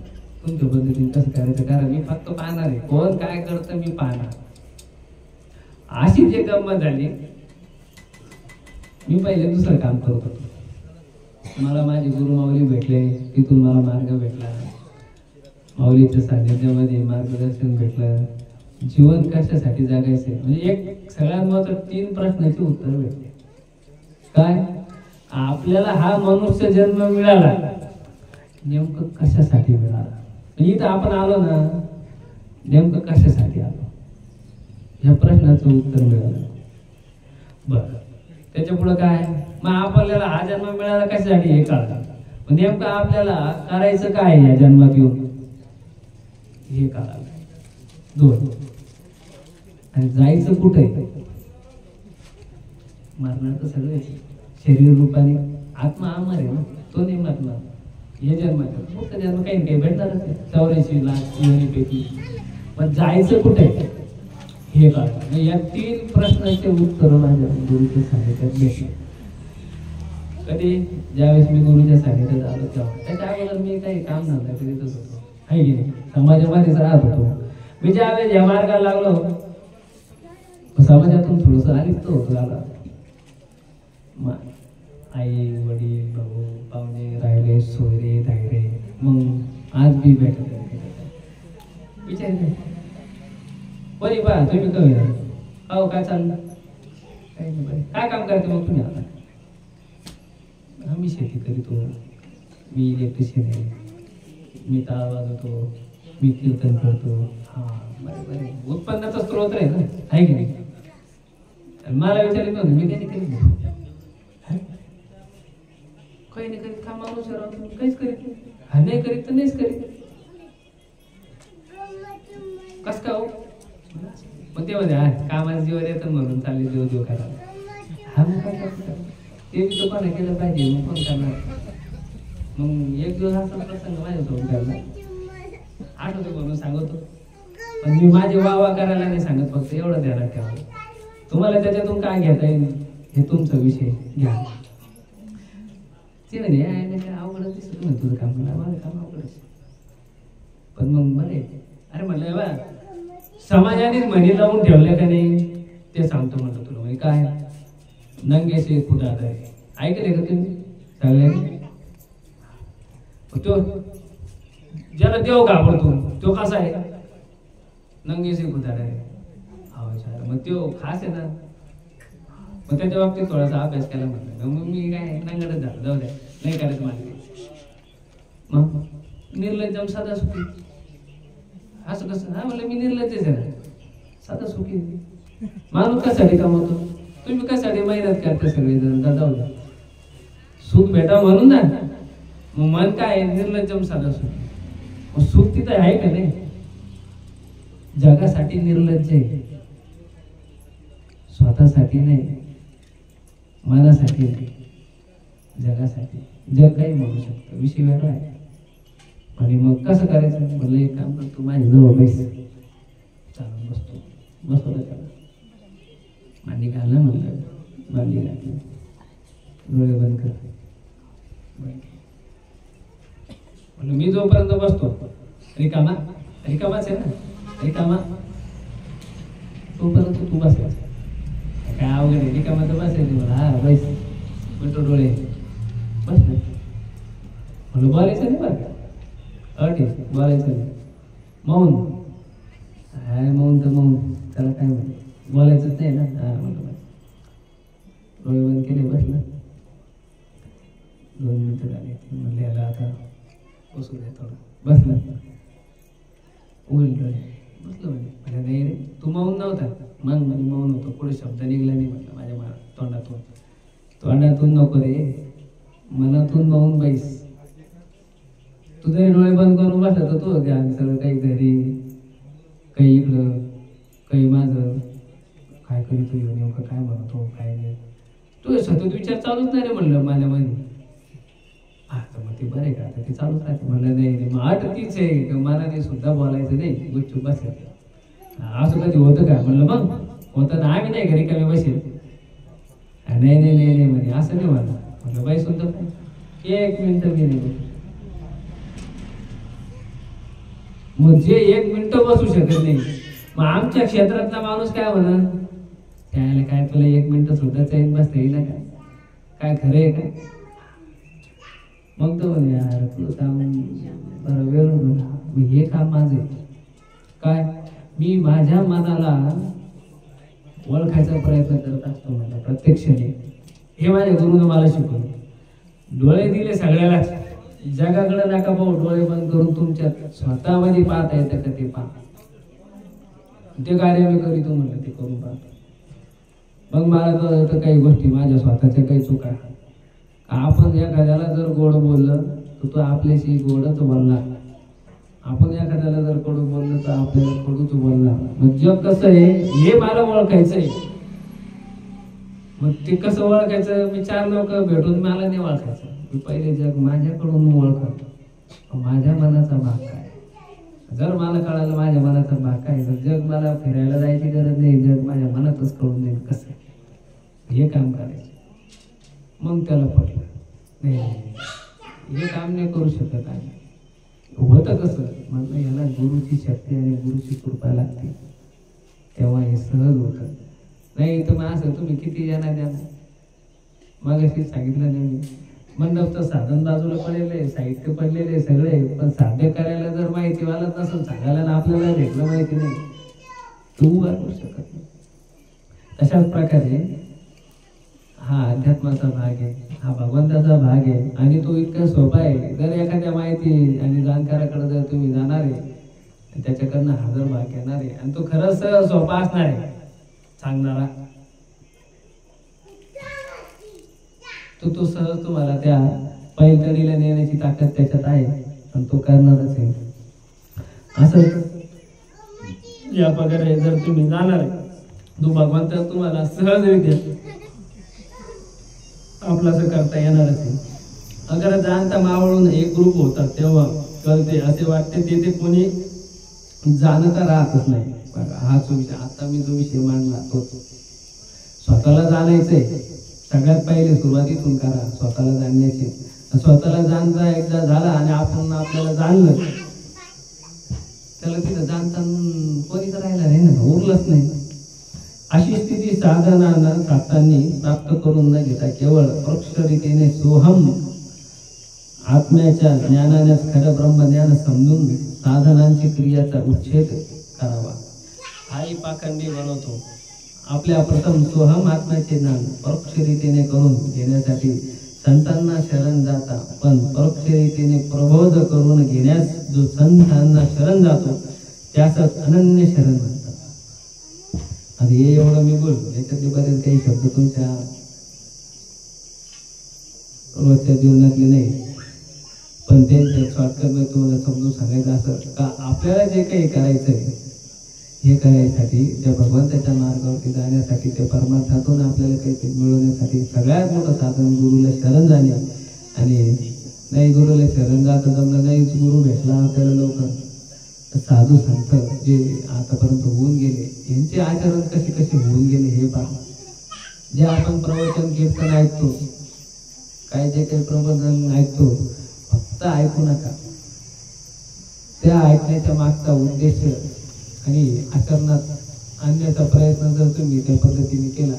तुमच्या पद्धतीने कसं करायचं करा, मी फक्त पाहणार आहे. कोण काय करतं मी पाहणार. अशी जे गंमत झाली. मी पहिले दुसरं काम करत होतो. मला माझे गुरु माऊली भेटले, तिथून मला मार्ग भेटला. माऊलीच्या सानिध्यामध्ये मार्गदर्शन भेटलं. जीवन कशासाठी जगायचे म्हणजे एक सगळ्यात महत्त्वाचं 3 प्रश्नाचे उत्तर भेटले. काय? आपल्याला हा मनुष्य जन्म मिळाला नेमकं कशासाठी मिळाला? इथं आपण आलो ना, नेमकं कशासाठी आलो या प्रश्नाचं उत्तर मिळालं. बरं, त्याच्या पुढे काय? मग आपल्याला हा जन्म मिळाला कशासाठी हे कळलं. नेमकं आपल्याला करायचं काय या जन्मात येऊन हे कळालं. 2. आणि जायचं कुठे? मरणार तर सगळे शरीर रूपाने. आत्मा अमर आहे ना, तो नाही मरणार. हे जन्मात फक्त जन्म काही काही भेटणारच आहे 84 लाख योनीपैकी. पण जायचं कुठे हे कळलं. या 3 प्रश्नाचे उत्तर माझ्या गुरुच्या सानिध्यात भेटले. कधी? ज्यावेळेस मी गुरुच्या सानिध्यात आलो तेव्हा. त्याच्या अगोदर मी काही काम नव्हतं करीतच होतो, आहे की नाही? समाजामध्येच राहत होतो. मी ज्यावेळेस या मार्गाला लागलो समाजातून थोडस अलिप्त होतो. आला आई वडील भाऊ पाहुणे राहिले, सोयरे धायरे. मग आज बी भेटत विचार बरी बा तुम्ही कमी अहो काय चाललं? काही नाही. काय काम करते मग तुम्ही? आता आम्ही शेती करीतो, मी इलेक्ट्रिशियन आहे, मी टाळ वाजवतो, मी कीर्तन करतो. हा बरे उत्पन्नाचा स्रोत आहे ना, आहे की नाही? मला विचारलं नव्हतं मी काही करीत नाही. काही नाही करीत का माणूस काहीच करीत नाही. हा नाही करीत तर नाहीच करीत. कस का हो? मग ते म्हणे कामाच्या जीवर येतं म्हणून चालले देव देव करायला. हा मग काय करतो ते बी दुकानं केलं पाहिजे, मग कोण करणार. मग एक दिवस असा प्रसंग माझ्यासोबत घडला, आठवतो म्हणून सांगतो. पण मी माझे वाह करायला नाही सांगत, फक्त एवढं ध्यानात ठेवा. तुम्हाला त्याच्यातून काय घेता येईल हे तुमचा विषय घ्या. ते म्हणे काय अवघडच दिसत नाही तुझं काम, माझं काम अवघडच. पण मग बरे अरे म्हटलं बा समाजाने म्हणी लावून ठेवल्या का नाही ते सांगतो म्हटलं तुला. म्हणजे काय नंगेसे खुदा आहे, ऐकले का तुम्ही सगळ्यांनी. तो ज्याला देव घाबरतो तो कसा आहे, नंगेसे खुदा आहे. मग तो खास आहे ना. मग त्याच्या बाबतीत थोडासा अभ्यास केला म्हटलं. मग मी काय नंगडच झालं, जाऊ द्या नाही करायचं मला. मग निर्लज्जम साधा सुखी असं कसं. हा म्हणलं मी निर्लज्जच आहे ना, साधा सुखी. माणूस कशासाठी कमवतो, तुम्ही कशासाठी मेहनत करते सगळेजण, जाऊ द्या सुख भेटावं म्हणून ना. मग मन काय निर्लज्जम साधा सुखी. मग सुख तिथं आहे का नाही. जगासाठी निर्लज्ज आहे, स्वतःसाठी नाही, मनासाठी नाही, जगासाठी. जग काही म्हणू शकतं, विषय वेगळा आहे. आणि मग कसं करायचं म्हणलं एक काम करतो, माझ्या जवळ पैसे चालून बसवलं त्याला. मांडी घालणं म्हणलं, मांडी घातली, डोळे बंद कर म्हणलं. मी जोपर्यंत बसतो रिकामाच आहे ना, रिकामा तोपर्यंत तू बसायचं. काय अवघड आहे, रिकामा तर बसायचं मला. हा बस म्हणतो, डोळे बस म्हणलं. बोलायचं नाही बरं का, अट आहे बोलायचं नाही. मौन हाय, मौन तर मौन, त्याला काय म्हणते बोलायचंच नाही ना. हा म्हणतो डोळे बंद केले, बसलं. 2 मिनिटं झाली म्हणले याला आता बसू द्या थोडं. बसलं, उघडले डोळे, बसलं. म्हणजे नाही रे तू मौन नव्हता. मग म्हणजे मौन होतो, पुढे शब्द निघला नाही म्हटलं माझ्या तोंडातून नको रे, मनातून मौन बैस. तू जरी डोळे बंद करून बसला तर तो ध्यान सगळं, काही घरी काही इकडं काही माझं काय करीतो नेमकं, काय म्हणतो काय नाही, तू सतत विचार चालूच नाही रे म्हणलं माझ्या मध्ये. तर मग ते बरं आहे का, आता ते चालूच राहते म्हणलं. नाही मग अट तीच आहे, मनाने सुद्धा बोलायचं नाही, गुपचूप बसायचं. असं कधी होतं का म्हणलं. मग होतं ना, आम्ही नाही घरी कमी बसेल. नाही नाही नाही नाही म्हणे, असं नाही म्हणलं बाई सुद्धा 1 मिनिट मी नाही. मग जे 1 मिनिट बसू शकत नाही, मग आमच्या क्षेत्रातला माणूस काय म्हणा, त्याला काय तुला 1 मिनिट सुद्धा चैन बसता येईल का, काय खरं आहे का. मग तो म्हणे यार तुझं काम बरं वेळ, मी हे काम माझं आहे काय, मी माझ्या मनाला ओळखायचा प्रयत्न करत असतो म्हणलं प्रत्यक्षाने. हे माझ्या गुरुने मला शिकवलं. डोळे दिले सगळ्याला, जगाकडे नका पाहू, डोळे बंद करून तुमच्या स्वतःमध्ये पाहता येतं का ते पहा. ते कार्य मी करीतो म्हणलं, ते करून पाहतो. मग मला कळतं काही गोष्टी माझ्या स्वतःच्या काही चुका. आपण एखाद्याला जर गोड बोललं तर तो आपल्याशी गोडच बोलला, आपण एखाद्याला जर कडू बोललं तर आपल्याला कडूच बोलला. मग जग कसं आहे हे मला ओळखायचंय. मग ते कसं ओळखायचं, मी 4 लोक भेटून मला नाही ओळखायचं. मी पहिले जग माझ्याकडून ओळखतो, माझ्या मनाचा भाग काय. जर मला कळालं माझ्या मनाचा भाग काय, तर जग मला फिरायला जायची गरज नाही, जग माझ्या मनातच कळून देईल कसं हे काम करायचं. मग त्याला पटलं नाही हे काम नाही करू शकत आहे. होतं कसं म्हटलं, याला गुरुची शक्ती आणि गुरुची कृपा लागते, तेव्हा हे सहज होतं. नाही तर मग असं तुम्ही किती जणा द्या. मग अशी सांगितलं नाही मी, मंडपचं साधन बाजूला पडलेलं, साहित्य पडलेले सगळे, पण साध्य करायला जर माहिती वाला नसेल सांगायला ना आपल्याला भेटलं माहिती नाही, तू वाढवू शकत नाही. तशाच प्रकारे हा अध्यात्माचा भाग आहे, हा भगवंताचा भाग आहे. आणि तो इतका सोपा आहे. जर एखाद्या माहिती आणि जाणकाराकडे जर तुम्ही जाणार आहे, त्याच्याकडनं 1000 भाग येणार आहे, आणि तो खरंच सोपा असणार आहे सांगणारा, तो सहज तुम्हाला त्या पैलतडीला नेण्याची ताकद त्याच्यात आहे, आणि तो करणारच आहे. असं या पगार जर तुम्ही जाणार आहे तो भगवंत तुम्हाला सहजरित्या आपलाच करता येणारच आहे. अगर जाणता मावळून एक ग्रुप होतात तेव्हा कळते असे वाटते तेथे कोणी जाणता राहतच नाही. हाच विषय आता मी जो विषय मांडला तो स्वतःला जाणायचंय. सगळ्यात पहिले सुरुवातीतून करा स्वतःला जाणण्याची. स्वतःला जाणता एकदा झाला आणि आपण आपल्याला जाणलं त्याला तिथं जाणता कोणीच राहिला नाही ना, उरलंच नाही. अशी स्थिती साधनांना साधतांनी प्राप्त करून न घेता केवळ परोक्षरीतीने सोहम आत्म्याच्या ज्ञानानेच खरं ब्रह्मज्ञान समजून साधनांची क्रियाचा उच्छेद करावा. हाही पाखंडी बनवतो. आपल्या प्रथम सोहम आत्म्याचे ज्ञान परोक्षरीतीने करून घेण्यासाठी संतांना शरण जाता, पण परोक्षरीतीने प्रबोध करून घेण्यास जो संतांना शरण जातो त्यासच अनन्य शरण म्हणतात. आणि हे एवढं मी बोल याच्यातले बरेच काही शब्द तुमच्या रोजच्या जीवनातले नाही, पण त्यांच्या शॉर्टकट मध्ये तुम्हाला समजून सांगायचं असं का आपल्याला जे काही करायचंय हे करायसाठी त्या भगवंताच्या मार्गावरती जाण्यासाठी त्या परमार्थातून आपल्याला काहीतरी मिळवण्यासाठी सगळ्यात मोठं साधन गुरुला शरण जाणे. आणि नाही गुरुला शरण जाता जमलं नाही, गुरु भेटला आपल्याला लवकर साधू संत जे आतापर्यंत होऊन गेले यांचे आचरण कसे कसे होऊन गेले हे पहा. जे आपण प्रवचन कीर्तन ऐकतो, काय जे काही प्रबोधन ऐकतो फक्त ऐकू नका. त्या ऐकण्याच्या मागचा उद्देश आणि आचरणात आणण्याचा प्रयत्न जर तुम्ही त्या पद्धतीने केला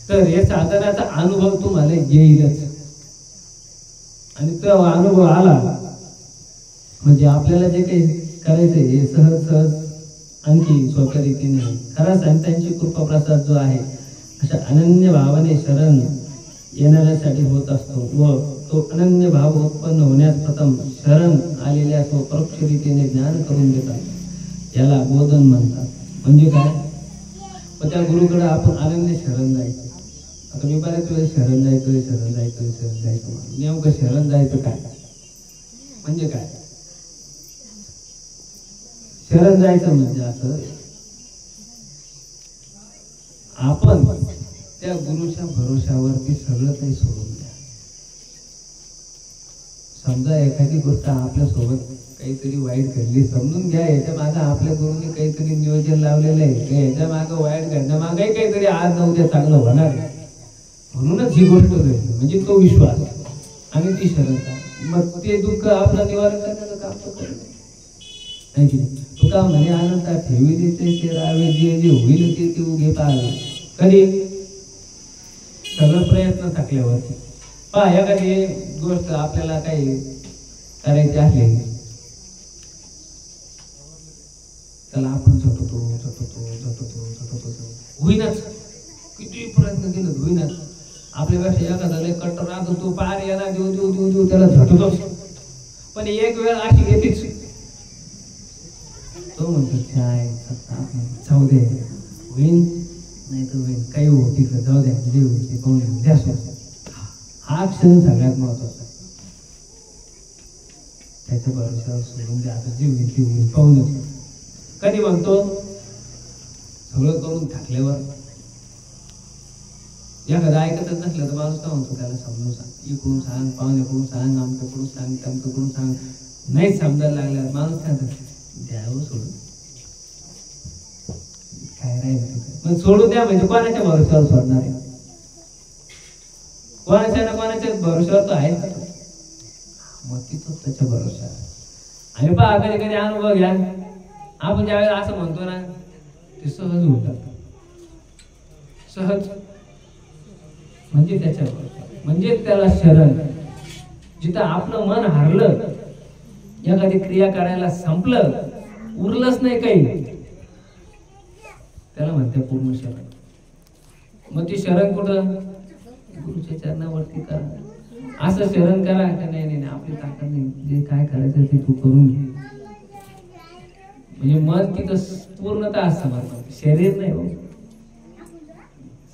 तर या साधनाचा अनुभव तुम्हाला येईलच. आणि तो अनुभव आला म्हणजे आपल्याला जे काही करायचंय हे सहज सहज आणखी सोप्या रीतीने खरा संतांची कृपा प्रसाद जो आहे अशा अनन्य भावाने शरण येणाऱ्यासाठी होत असतो. व तो अनन्य भाव उत्पन्न होण्यास प्रथम शरण आलेल्या परोक्ष रीतीने ज्ञान करून देतात. याला बोधन म्हणतात. म्हणजे काय, पण त्या गुरुकडे आपण अनन्य शरण जायचं. आता मी बऱ्याच वेळेस शरण जायचं नेमकं शरण जायचं काय म्हणजे काय, शरण जायचं म्हणजे असं आपण त्या गुरुच्या भरोशावरती सगळं काही सोडून द्या. समजा एखादी गोष्ट आपल्या सोबत काहीतरी वाईट घडली, समजून घ्या याच्या मागे आपल्या गुरुने काहीतरी नियोजन लावलेलं आहे. याच्या मागे वाईट घडण्यामागे काहीतरी आज न उद्या चांगलं होणार आहे. म्हणूनच ही गोष्ट घडली म्हणजे तो विश्वास आणि ती शरणता. मग ते दुःख आपलं निवारण करण्याचं काम तो करतो. तुका म्हणे आनंदा ठेविले ते राहावे, जे जे होईल ते उगे पाहावे. कधी सगळं प्रयत्न थकल्यावरती पहा. एखादी गोष्ट आपल्याला काही करायची असली त्याला आपण झटतो होईनाच, किती प्रयत्न केलं होईनाच. आपल्यापेक्षा एखादा लय कट्टर राहतो तो पार याला देऊ त्याला झटतोच. पण एक वेळ अशी येतेच तो म्हणतो जाऊ दे होईन नाही तर होईन, काही हो तिकडे जाऊ द्या जे होईल ते पाहून द्या. हा क्षण सगळ्यात महत्वाचा. त्याच्या भरोशावर सोडून द्या. आता जे होईल ते होईल पाहूनच. कधी म्हणतो सगळं करून थकल्यावर एखादं ऐकतच नसलं तर माणूस काय म्हणतो त्याला समजून सांग, इकडून सांग, पाहुण्याकडून सांग, आमच्याकडून सांग, तमच्याकडून सांग. नाही समजायला लागल्यावर माणूस काय द्यावं सोडून काय राहिलं मग सोडून द्या. म्हणजे कोणाच्या भरोशावर सोडणार आहे? कोणाच्या ना कोणाच्या भरोशावर तो आहे मग तिथंच त्याच्या भरोशावर. आणि पहा कधी कधी अनुभव घ्या. आपण ज्यावेळेला असं म्हणतो ना ते सहज होऊन जातं. सहज म्हणजे त्याच्या म्हणजे त्याला शरण. जिथं आपलं मन हारलं, एखादी क्रिया करायला संपलं, उरलंच नाही काही, त्याला म्हणते पूर्ण शरण. मग ती शरण कुठं? गुरुच्या चरणावरती करा. असं शरण करा का नाही आपली ताकद नाही, जे काय करायचं ते तू करून घे. म्हणजे मन तिथं पूर्णतः समर्पण. शरीर नाही हो.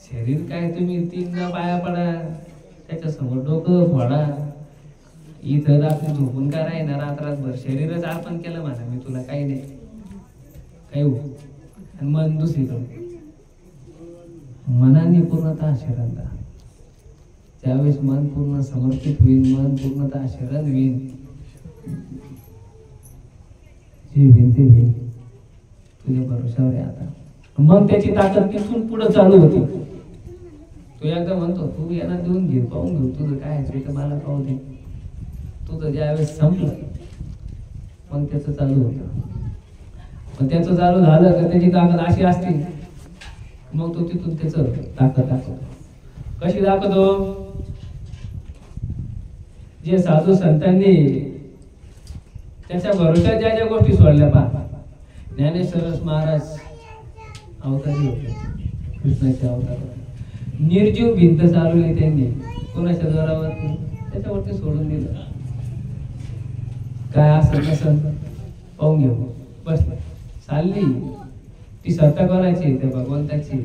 शरीर काय तुम्ही 3 पाया पडा, त्याच्या समोर डोकं फोडा, इथं रात्री झोपून काय राहणार रात्रभर शरीरच अर्पण केलं म्हणा मी तुला, काही नाही काही हो. आणि मन दुसरीकडे. मनाने पूर्णतः शरणला. त्यावेळेस मन पूर्ण समर्पित होईल, मन पूर्णतः शरण होईल, जे होईल ते होईल. तुझ्या भरोशावर आहे आता. मग त्याची ताकद तिथून पुढे चालू होती. तो एकदा म्हणतो तू यांना देऊन घे, पाहून घेऊ तुझं काय आहे ते मला पाहू दे. तुझं ज्यावेळेस संपलं मग त्याचं चालू होतं. मग त्याचं चालू झालं तर त्याची ताकद अशी असते, मग तो तिथून त्याचं ताकद दाखवतो. कशी दाखवतो? जे साधू संतांनी त्याच्या भरोशात ज्या ज्या गोष्टी सोडल्या पहा. ज्ञानेश्वर महाराज अवतारी होते, कृष्णाचे अवतार. निर्जीव भिंत चालवली त्यांनी. कोणाच्या जोरावरती? त्याच्यावरती सोडून दिलं. काय असं नसं पाहून घेऊ. बस चालली ती सत्ता कोणाची? त्या भगवंताची.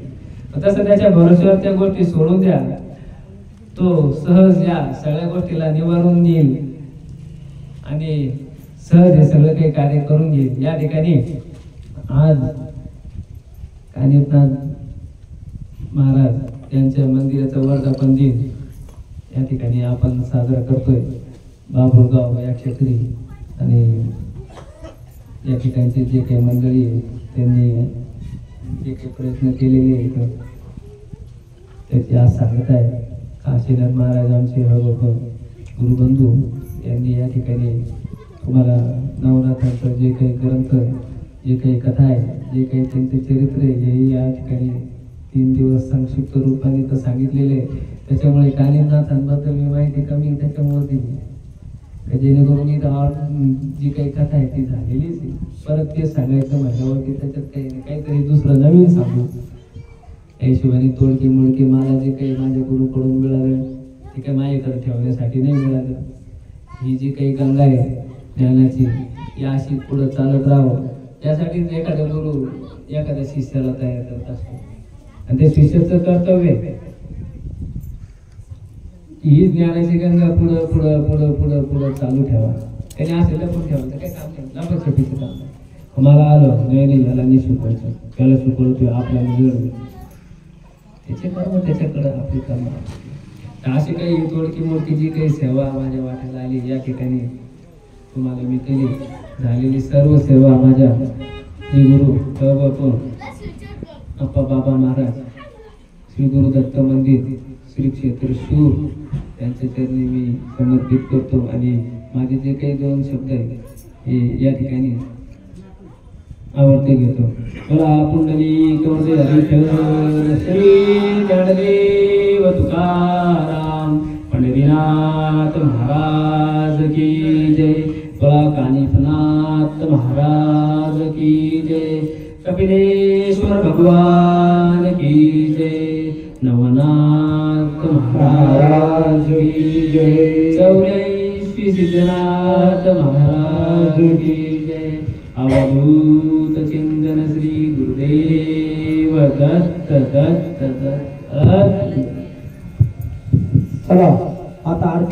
तसं त्याच्या भरोश्यावर त्या गोष्टी सोडून द्या, तो सहज या सगळ्या गोष्टीला निवारून येईल आणि सहज हे सगळं काही कार्य करून घेईल. या ठिकाणी आज कानिफनाथ महाराज यांच्या मंदिराचं वर्धापन दिन या ठिकाणी आपण साजरा करतोय. बाबुळगाव या क्षेत्री आणि या ठिकाणचे जे काही मंडळी आहे त्यांनी जे काही प्रयत्न केलेले आहेत त्याची आज सांगत आहे. काशीनाथ महाराज आमचे गुरुबंधू यांनी या ठिकाणी तुम्हाला नवनाथांचं जे काही ग्रंथ, जे काही कथा आहे, जे काही त्यांचे चरित्र आहे, हे या ठिकाणी 3 दिवस संक्षिप्त रूपाने तर सांगितलेले. त्याच्यामुळे कानिफनाथांबद्दल मी माहिती कमी त्याच्यामुळे दिली, जेणेकरून इथं जी काही कथा आहे ती झालेलीच आहे. परत ते सांगायचं म्हटल्यावरती त्याच्यात काही काहीतरी दुसरं नवीन सांगू. त्या हिशोबाने तोडकी मुडकी मला जे काही माझ्या गुरुकडून मिळालं ते काही माझ्याकडे ठेवण्यासाठी नाही मिळालं. ही जी काही गंगा आहे ज्ञानाची, ही अशी पुढं चालत राहावं यासाठीच एखादा गुरु एखाद्या शिष्याला तयार करत असतो. आणि ते शिष्याचं कर्तव्य आहे की ही ज्ञानाची गंगा पुढं पुढं पुढं पुढं पुढं चालू ठेवा. त्याने असेल पण ठेवायचं काय काम नाही, लाभासाठी काम. मला आलं नाही झाला नाही शिकवायचं, त्याला शिकवलं आपल्याला वेळ त्याचे कर्म त्याच्याकडे आपली कर्म. अशी काही तोडकी मोडकी जी काही सेवा माझ्या वाट्याला आली या ठिकाणी तुम्हाला मी केली. झालेली सर्व सेवा माझ्या श्री गुरु अप्पा बाबा महाराज, श्री गुरु दत्त मंदिर, श्री क्षेत्र शूर त्यांच्या चरणी मी समर्पित करतो. आणि माझे जे काही 2 शब्द आहेत हे या ठिकाणी आवडते घेतो. मला पुंडलिक हरिचरण श्री ज्ञानदेव तुकाराम पंढरीनाथ महाराज की जय. मला कानिफनाथ महाराज की जय. कपिलेश्वर भगवान की जय. नवनाथ महाराज की जय. 84 सिद्धनाथ महाराज की जय. अवधूत चिंतन श्री गुरुदेव दत्त दत्त दत्त. चला आता